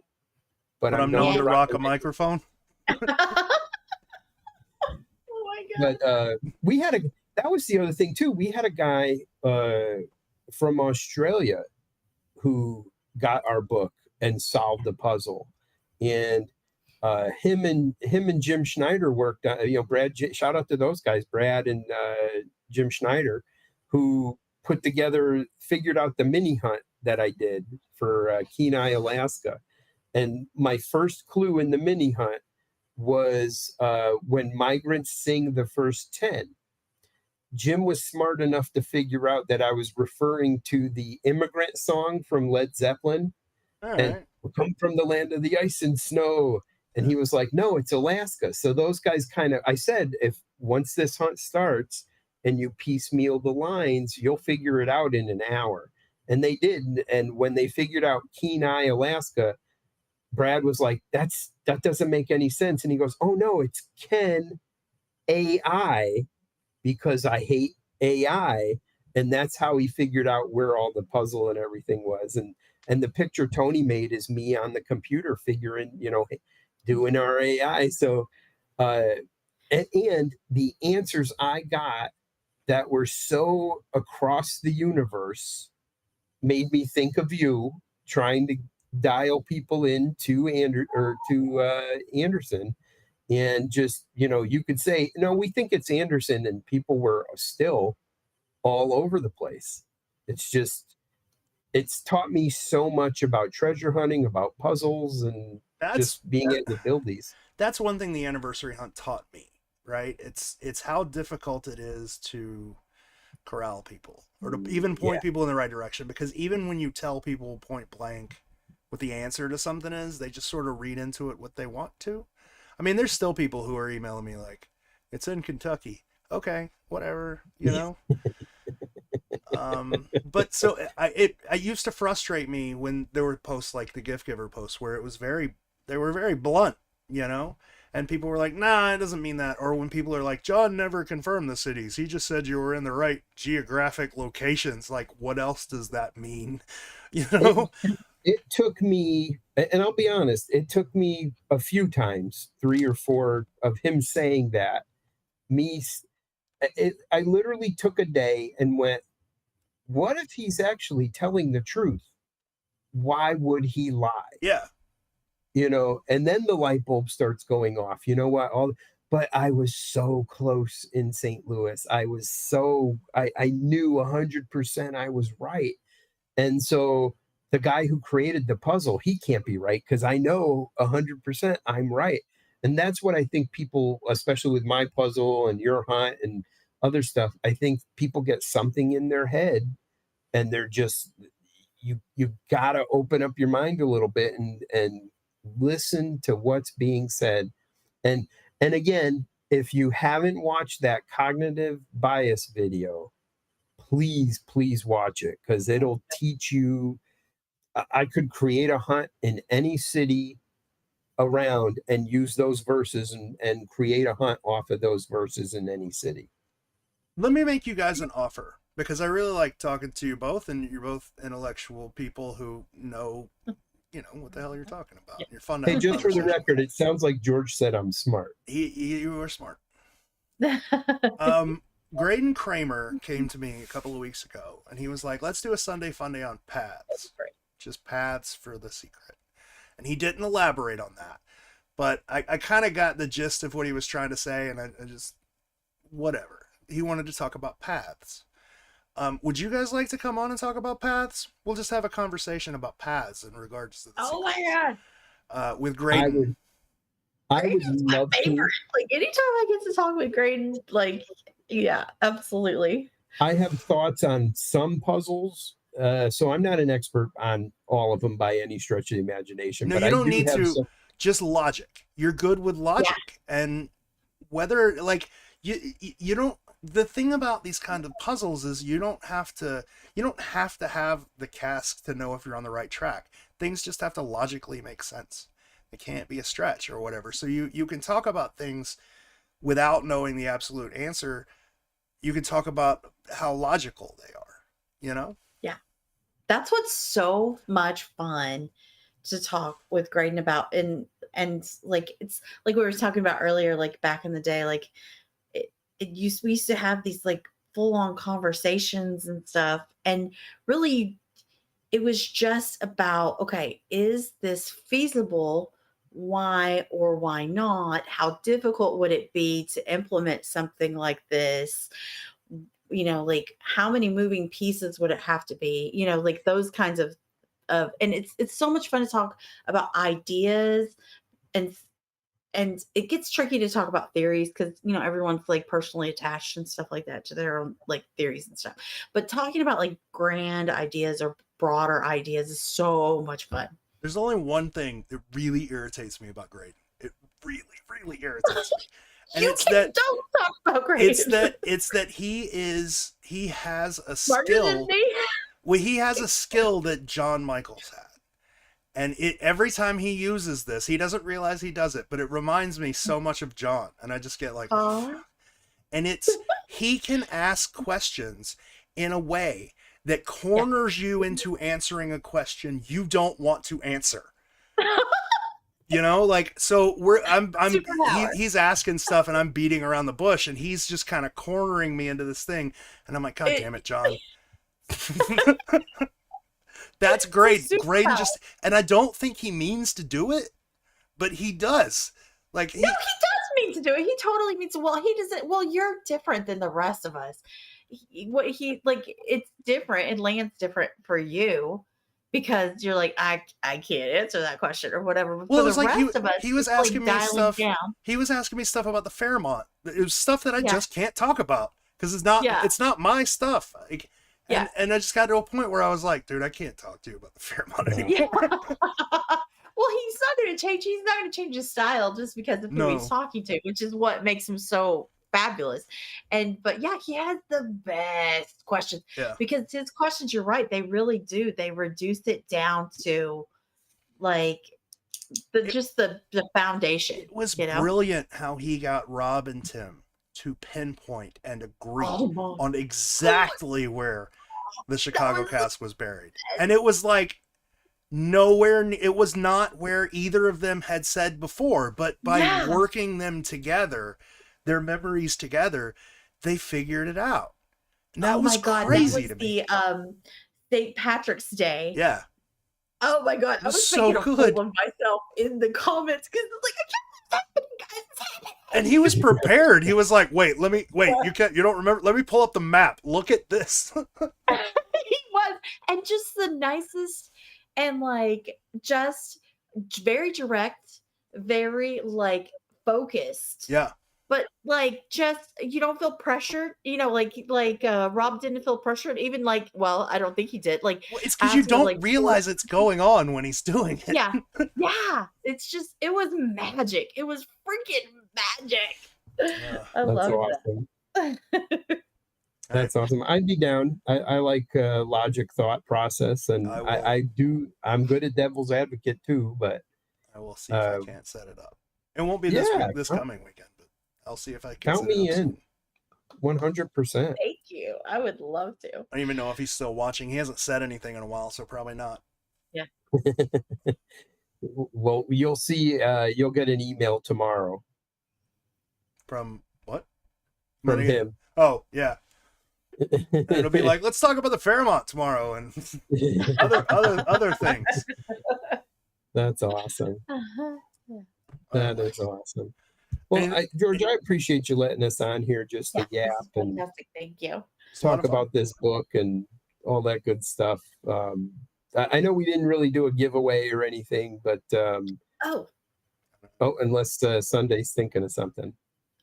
but I'm known to rock a microphone. Oh my God. But that was the other thing too. We had a guy from Australia who got our book and solved the puzzle, and him and Jim Schneider worked on. Brad, shout out to those guys, Brad and Jim Schneider, who figured out the mini hunt that I did for Kenai, Alaska. And my first clue in the mini hunt was when migrants sing the first 10. Jim was smart enough to figure out that I was referring to the Immigrant song from Led Zeppelin. All right. And we come from the land of the ice and snow. And he was like, no, it's Alaska. So those guys I said, if once this hunt starts and you piecemeal the lines, you'll figure it out in an hour. And they did. And when they figured out Kenai, Alaska, Brad was like, that doesn't make any sense. And he goes, oh no, it's Ken AI, because I hate AI. And that's how he figured out where all the puzzle and everything was. And the picture Tony made is me on the computer figuring, doing our AI. So, and the answers I got that were so across the universe made me think of you trying to dial people in to Anderson. And just, you could say, no, we think it's Anderson, and people were still all over the place. It's taught me so much about treasure hunting, about puzzles, and just being able to build these. That's one thing the anniversary hunt taught me, right? It's how difficult it is to corral people or to even point people in the right direction, because even when you tell people point blank what the answer to something is, they just sort of read into it what they want to. I mean, there's still people who are emailing me like, it's in Kentucky. Okay, whatever, But so it used to frustrate me when there were posts like the GiftGiver posts where they were very blunt, and And people were like, nah, it doesn't mean that. Or when people are like, John never confirmed the cities. He just said you were in the right geographic locations. Like, what else does that mean? You know? It took me, and I'll be honest, it took me a few times, 3 or 4 of him saying that. I literally took a day and went, what if he's actually telling the truth? Why would he lie? Yeah. And then the light bulb starts going off. You know what? But I was so close in St. Louis. I knew 100% I was right. And so the guy who created the puzzle, he can't be right because I know 100% I'm right. And that's what I think people, especially with my puzzle and your hunt and other stuff, I think people get something in their head and they're just, you gotta open up your mind a little bit and listen to what's being said. And again, if you haven't watched that cognitive bias video, please watch it because it'll teach you. I could create a hunt in any city around and use those verses and create a hunt off of those verses in any city. Let me make you guys an offer because I really like talking to you both, and you're both intellectual people who know, what the hell you're talking about. You're fun to Hey, have just for the conversation. record, it sounds like George said I'm smart. You are smart. Graydon Kramer came to me a couple of weeks ago, and he was like, let's do a Sunday Funday on paths. Just paths for the secret. And he didn't elaborate on that. But I kind of got the gist of what he was trying to say, and I just, whatever. He wanted to talk about paths. Would you guys like to come on and talk about paths? We'll just have a conversation about paths in regards to the Oh my God. With Graydon. I would love to. Like anytime I get to talk with Graydon, like, yeah, absolutely. I have thoughts on some puzzles. So I'm not an expert on all of them by any stretch of the imagination. No, but you I don't do need have to. some... Just logic. You're good with logic. Yeah. And whether, like, you don't, the thing about these kind of puzzles is you don't have to have the cask to know if you're on the right track. Things just have to logically make sense. It can't be a stretch or whatever. So you can talk about things without knowing the absolute answer. You can talk about how logical they are, Yeah. That's what's so much fun to talk with Graydon about. And like, it's like we were talking about earlier, like back in the day, like we used to have these like full on conversations and stuff. And really it was just about, okay, is this feasible? Why or why not? How difficult would it be to implement something like this? Like how many moving pieces would it have to be? Like those kinds of and it's so much fun to talk about ideas and it gets tricky to talk about theories because everyone's like personally attached and stuff like that to their own like theories and stuff. But talking about like grand ideas or broader ideas is so much fun. There's only one thing that really irritates me about Graydon. It really, really irritates me. And don't talk about Graydon. It's that he has a Smarter skill. Than me? Well, he has a skill that John Michaels had. And every time he uses this, he doesn't realize he does it, but it reminds me so much of John. And I just get like, oh. And he can ask questions in a way that corners you into answering a question you don't want to answer. Like, so he's asking stuff and I'm beating around the bush and he's just kind of cornering me into this thing. And I'm like, God damn it, John. That's great. Graydon and I don't think he means to do it, but he does. Like no, he does mean to do it. He totally means to. Well, he doesn't. Well, you're different than the rest of us. It's different. It lands different for you because you're like, I can't answer that question or whatever. But well, for it was the like rest of us, he was asking me stuff. Down. He was asking me stuff about the Fairmont. It was stuff that I just can't talk about because it's not my stuff. Like, and I just got to a point where I was like, dude, I can't talk to you about the Fairmont anymore. Yeah. Well, he's not going to change. He's not going to change his style just because of who he's talking to, which is what makes him so fabulous. But yeah, he has the best questions because his questions, you're right, they really do. They reduce it down to like the foundation. It was you know? brilliant how he got Rob and Tim to pinpoint and agree Oh, on exactly where the Chicago cast was buried. And it was like nowhere, it was not where either of them had said before, but by working them together, their memories together, they figured it out. And that was crazy to me. The St. Patrick's Day. Yeah. Oh my God. I was so making a fool of myself in the comments because it's like, I can't believe it's happening, guys. It's happening. And he was prepared. He was like, wait, you don't remember? Let me pull up the map. Look at this. He was. And just the nicest and like just very direct, very like focused. Yeah. But like just you don't feel pressured, like Rob didn't feel pressured, even like, well, I don't think he did. Like, well, it's because you don't realize it's going on when he's doing it. Yeah. It's just it was magic. It was freaking magic. I love that. That's awesome. I'd be down. I like logic, thought process, and I'm good at devil's advocate too. But I will see if I can't set it up. It won't be this coming weekend, but I'll see if I can. Count me in. 100%. Thank you. I would love to. I don't even know if he's still watching. He hasn't said anything in a while, so probably not. Yeah. Well, you'll see. You'll get an email tomorrow. From what? From him. Oh, yeah. And it'll be like, let's talk about the Fairmont tomorrow and other things. That's awesome. Yeah. That is awesome. Well, George, I appreciate you letting us on here just to yap and fantastic. Thank you. Talk about this book and all that good stuff. I know we didn't really do a giveaway or anything, but unless Sunday's thinking of something.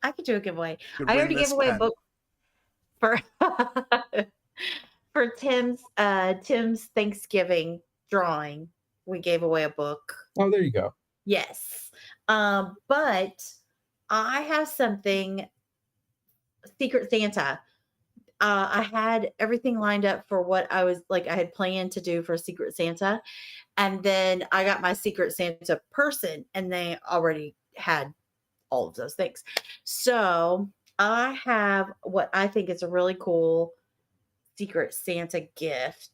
I could do a giveaway. I already gave away a book for for Tim's Thanksgiving drawing. We gave away a book. Oh, there you go. Yes. But I have something, Secret Santa. I had everything lined up for what I had planned to do for Secret Santa. And then I got my Secret Santa person and they already had all of those things. So I have what I think is a really cool Secret Santa gift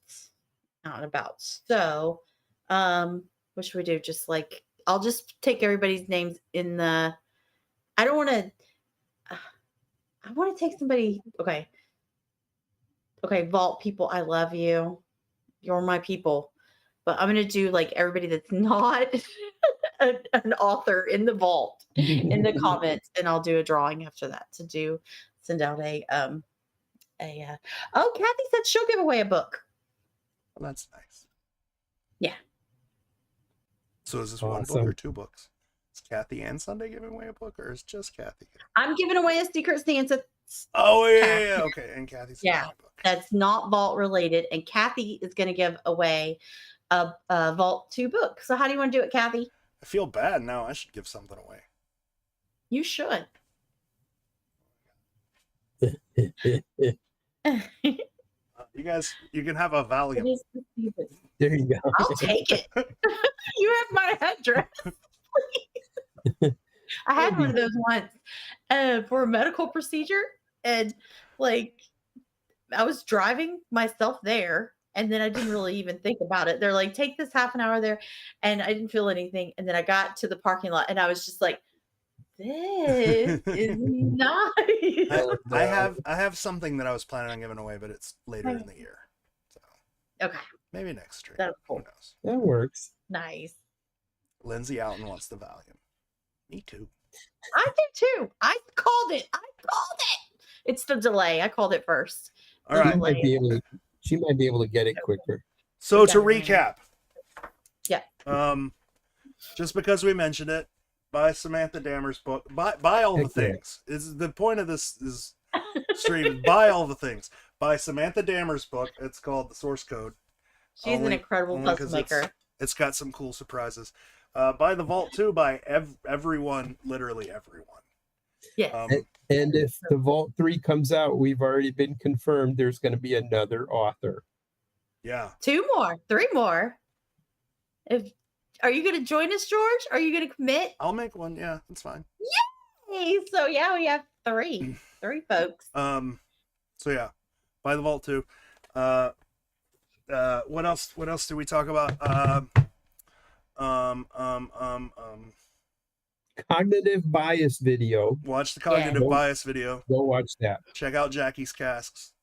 out and about. So, what should we do? Just like, I'll just take everybody's names in the, I want to take somebody. Okay. Vault people. I love you. You're my people, but I'm going to do like everybody that's not an author in the vault in the comments. And I'll do a drawing after that send out Kathy said she'll give away a book. Well, that's nice. Yeah. So is this one book or two books? Is Kathy and Sunday giving away a book, or is just Kathy? I'm giving away a Secret Santa. Oh yeah. Okay, and Kathy's giving away a book. That's not vault related, and Kathy is going to give away a Vault 2 book. So how do you want to do it, Kathy? I feel bad now. I should give something away. You should. You guys, you can have a Valium. There you go. I'll take it. You have my address. I had one of those once for a medical procedure, and like I was driving myself there, and then I didn't really even think about it. They're like, take this half an hour there, and I didn't feel anything. And then I got to the parking lot, and I was just like, this is nice. I have something that I was planning on giving away, but it's later in the year. So okay, maybe next stream. That's cool. Who knows? That works. Nice. Lindsay Alton wants the Valium. Me too. I do too. I called it. It's the delay. I called it first. All right. She might be able to get it quicker. So to recap. Yeah. Just because we mentioned it, buy Samantha Dammer's book. Buy all the things. Is the point of this stream? Buy all the things. Buy Samantha Dammer's book. It's called The Source Code. She's an incredible puzzle maker. It's got some cool surprises. Buy the Vault 2 by everyone, literally everyone. Yeah. And if the Vault 3 comes out, we've already been confirmed there's going to be another author. Yeah. 2 more, 3 more. If Are you gonna join us, George? Are you gonna commit? I'll make one. Yeah, that's fine. Yay! So yeah, we have three folks. So yeah, buy the Vault 2. What else? What else did we talk about? Cognitive bias video. Watch the cognitive bias video. Go watch that. Check out Jackie's casks.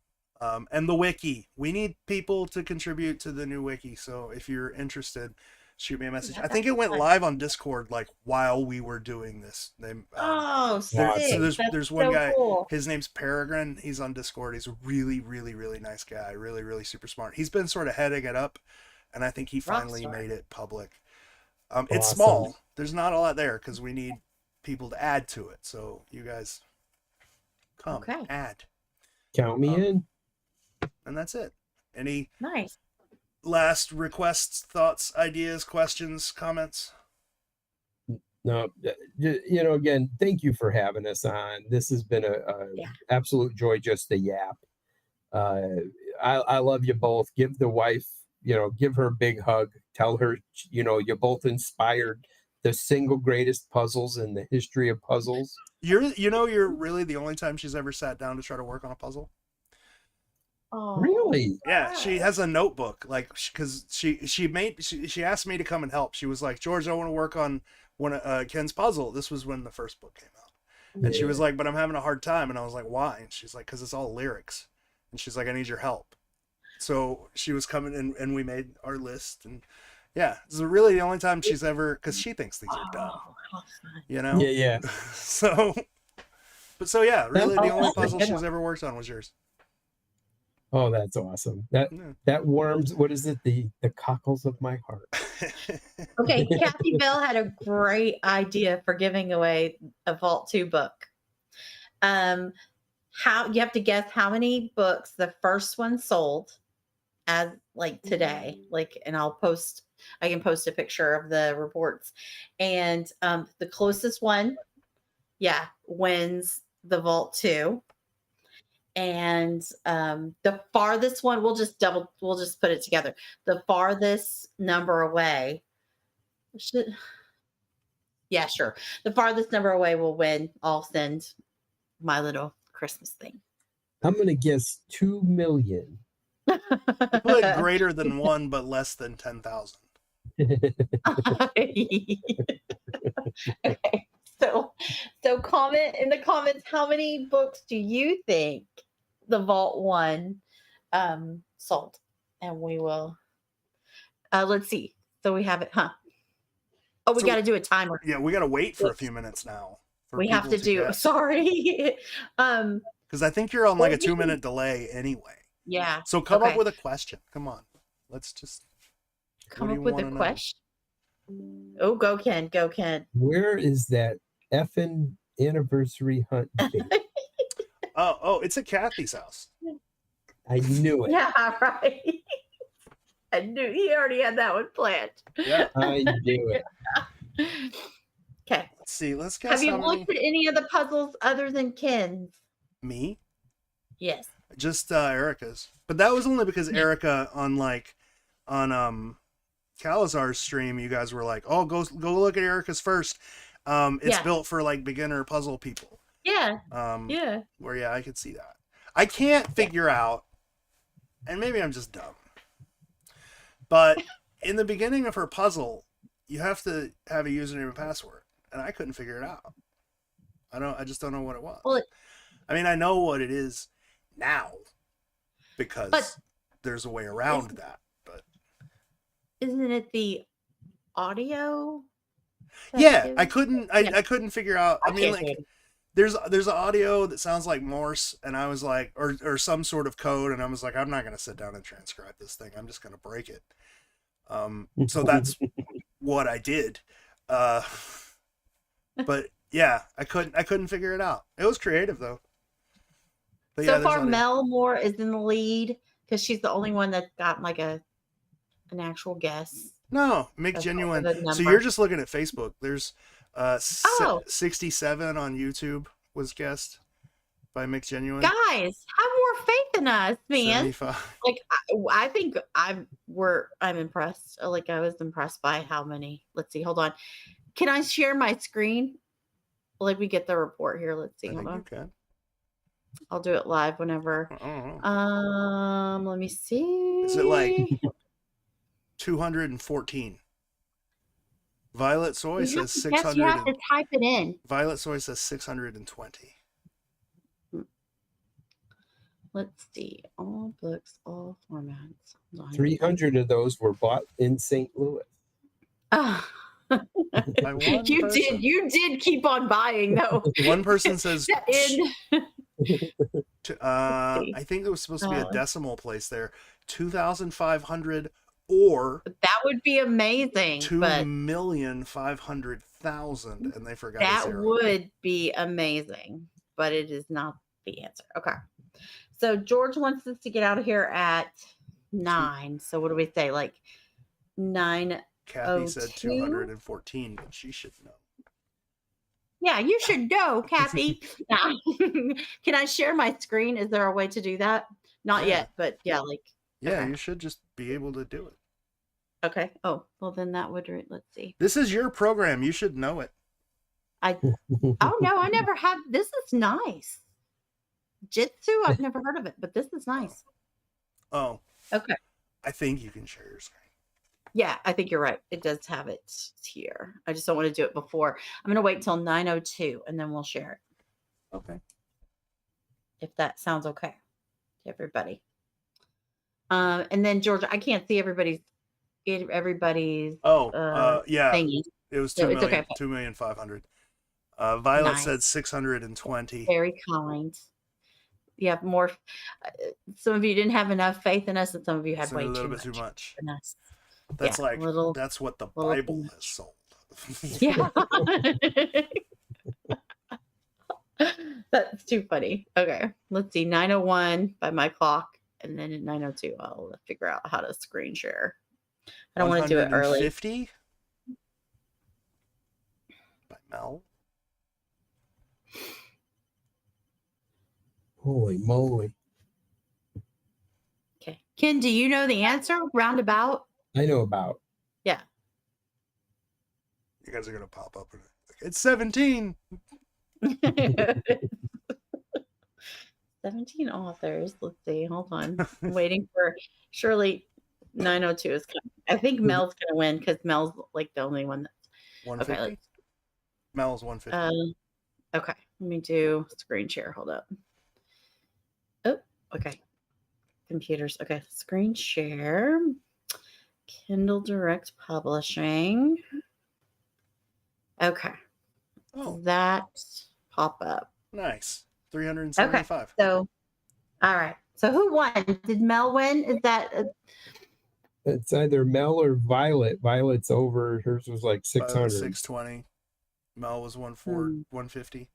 And the wiki. We need people to contribute to the new wiki. So if you're interested, shoot me a message. I think it went live on Discord like while we were doing this. Sick. So there's one guy. Cool. His name's Peregrine. He's on Discord. He's a really, really, really nice guy. Really, really super smart. He's been sort of heading it up, and I think he finally made it public. It's small. There's not a lot there because we need people to add to it. So you guys come add. Count me in. And that's it. Any nice last requests, thoughts, ideas, questions, comments? No, again, thank you for having us on. This has been a absolute joy just to yap. I love you both. Give the wife, give her a big hug. Tell her, you both inspired the single greatest puzzles in the history of puzzles. You're really the only time she's ever sat down to try to work on a puzzle. Oh, really? Yeah, she has a notebook, like, because she asked me to come and help. She was like, George, I want to work on one of Ken's puzzle. This was when the first book came out, and she was like, but I'm having a hard time. And I was like, why? And she's like, because it's all lyrics. And she's like, I need your help. So she was coming and we made our list. And yeah, this is really the only time she's ever, because she thinks these are dumb. Yeah. So yeah, really the only puzzle she's ever worked on was yours. Oh, that's awesome. That warms, what is it? The cockles of my heart. Okay, Kathy Bell had a great idea for giving away a Vault 2 book. How you have to guess how many books the first one sold as like today. And I can post a picture of the reports. And the closest one, wins the Vault 2. And the farthest one, we'll just put it together. The farthest number away sure. The farthest number away will win. I'll send my little Christmas thing. I'm going to guess 2 million. Put greater than 1, but less than 10,000. Okay. So comment in the comments, how many books do you think the Vault 1 sold? And we will let's see. So we have it, huh? Oh, we got to do a timer. Yeah, we got to wait for a few minutes now. We have to do. Sorry. Because I think you're on like a 2-minute delay anyway. Yeah. So come up with a question. Come on. Let's just come up with a question. Oh, go Ken. Go Ken. Where is that effing anniversary hunt cake? Oh, it's at Kathy's house. I knew it. Yeah, right. I knew he already had that one planned. Yeah, I knew it. Okay. Let's see. Let's guess. Have you looked at any of the puzzles other than Ken's? Me? Yes. Just Erica's, but that was only because Erica on Calazar's stream, you guys were like, "Oh, go look at Erica's first." It's built for like beginner puzzle people. Yeah. Where I could see that. I can't figure out, and maybe I'm just dumb, but in the beginning of her puzzle, you have to have a username and password, and I couldn't figure it out. I just don't know what it was. Well, I mean, I know what it is now because there's a way around that. But isn't it the audio? Yeah, I couldn't figure out. I mean, like, there's an audio that sounds like Morse, and I was like, or some sort of code, and I was like, I'm not gonna sit down and transcribe this thing. I'm just gonna break it. So that's what I did. But yeah, I couldn't figure it out. It was creative though. But so far, Mel Moore is in the lead because she's the only one that's got like an actual guess. No, Mick Genuine. So you're just looking at Facebook. There's 67 on YouTube was guessed by Mick Genuine. Guys, have more faith than us, man. 75. Like I think I'm impressed. Like I was impressed by how many. Let's see. Hold on. Can I share my screen? Like we get the report here. Let's see. I Hold think on. you can. I'll do it live whenever. I don't know. Let me see. Is it like 214? Violet Soy says Yes, you have 600. to type it in. Violet Soy says 620. Let's see. All books, all formats. 300 of those were bought in St. Louis. Oh. By one you person. did keep on buying though. One person says I I think there was supposed to be a decimal place there. 2,500 or that would be amazing. 2,500,000, and they forgot that a zero. would be amazing, but it is not the answer. Okay. So George wants us to get out of here at 9. So what do we say? Like 9. Kathy said 214, but she should know. Yeah, you should know, Kathy. Can I share my screen? Is there a way to do that? Not yet, but yeah, like. Yeah, okay. you should just be able to do it. Okay. Oh, well then that would, let's see. This is your program. You should know it. Oh no, I never had. This is nice. Jitsu, I've never heard of it, but this is nice. Oh. Okay. I think you can share your screen. Yeah, I think you're right. It does have it here. I just don't want to do it before. I'm going to wait till 9:02 and then we'll share it. Okay. If that sounds okay to everybody. And then Georgia, I can't see everybody's. Yeah. Thingy. It was 2 So million. it's okay. 2,500,000. Violet Nice. said 620. Very kind. You have more. Some of you didn't have enough faith in us, and some of you had way a little too bit much too much. in us. That's that's what the Bible has sold. Yeah. That's too funny. Okay. Let's see. 9:01 by my clock. And then at 9:02, I'll figure out how to screen share. I don't want to do it early. 150 by Mel. Holy moly. Okay. Ken, do you know the answer? Roundabout? I know about. Yeah. You guys are going to pop up. It's 17. 17 authors. Let's see. Hold on. I'm waiting for surely 9:02 is coming. I think Mel's going to win because Mel's like the only one that's 150. Okay, Mel's 150. Okay. Let me do screen share. Hold up. Oh, okay. Computers. Okay. Screen share. Kindle Direct Publishing. Okay. Oh. That pop up. Nice. 375. Okay. So, all right. So who won? Did Mel win? Is that? It's either Mel or Violet. Violet's over. Hers was like 600. 620. Mel was 150.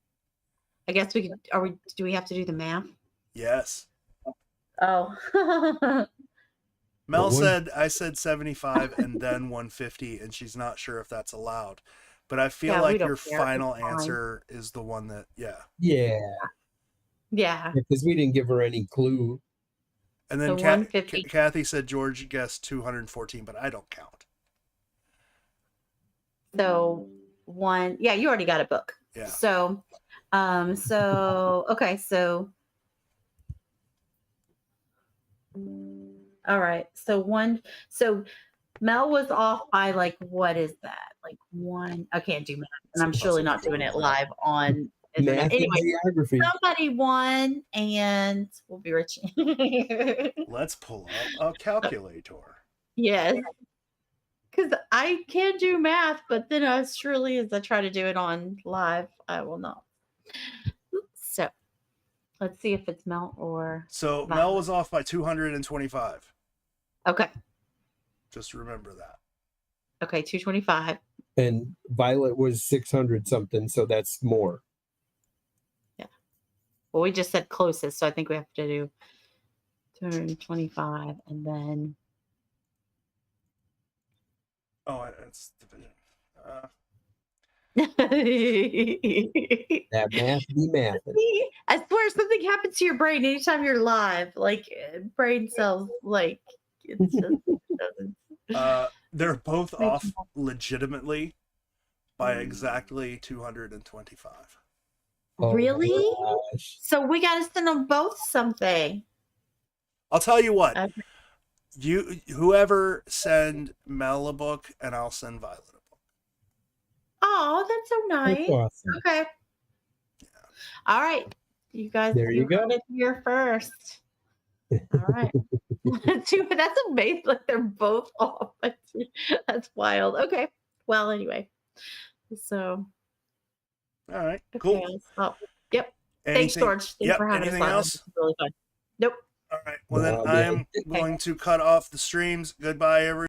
I guess we could. Do we have to do the math? Yes. Oh. Mel said, I said 75 and then 150, and she's not sure if that's allowed. But I feel like your final answer is the one that, Yeah. Because we didn't give her any clue. And then Kathy said George guessed 214, but I don't count. So you already got a book. Yeah. So, okay. So, all right. So Mel was off by like, what is that? Like 1. I can't do math, and I'm surely not doing it live on. Math anyway, geography. Somebody won, and we'll be rich. Let's pull up a calculator. Yes, because I can do math, but then as surely as I try to do it on live, I will not. So let's see if it's Mel or. So Violet. Mel was off by 225. Okay. Just remember that. Okay, 225. And Violet was 600 something, so that's more. Yeah. Well, we just said closest, so I think we have to do 225 and then. Oh, it's division. That math be math. I swear something happens to your brain anytime you're live. Like brain cells, like it's just doesn't They're both make off legitimately by exactly 225. Oh my really. gosh. So we got to send them both something. I'll tell you what. Okay. Whoever send Mel a book, and I'll send Violet a book. Oh, that's so nice. That's awesome. Okay. All right. You guys, There you go. heard it here first. All right. That's amazing. Like they're both off. That's wild. Okay. Well, anyway. So. All right. Okay, Cool. I'll stop. Yep. Thanks, Anything- George. Thanks for having anything us on. else? This is really fun. Nope. All right. Well, then Oh, I man. am going to cut off the streams. Goodbye, everyone.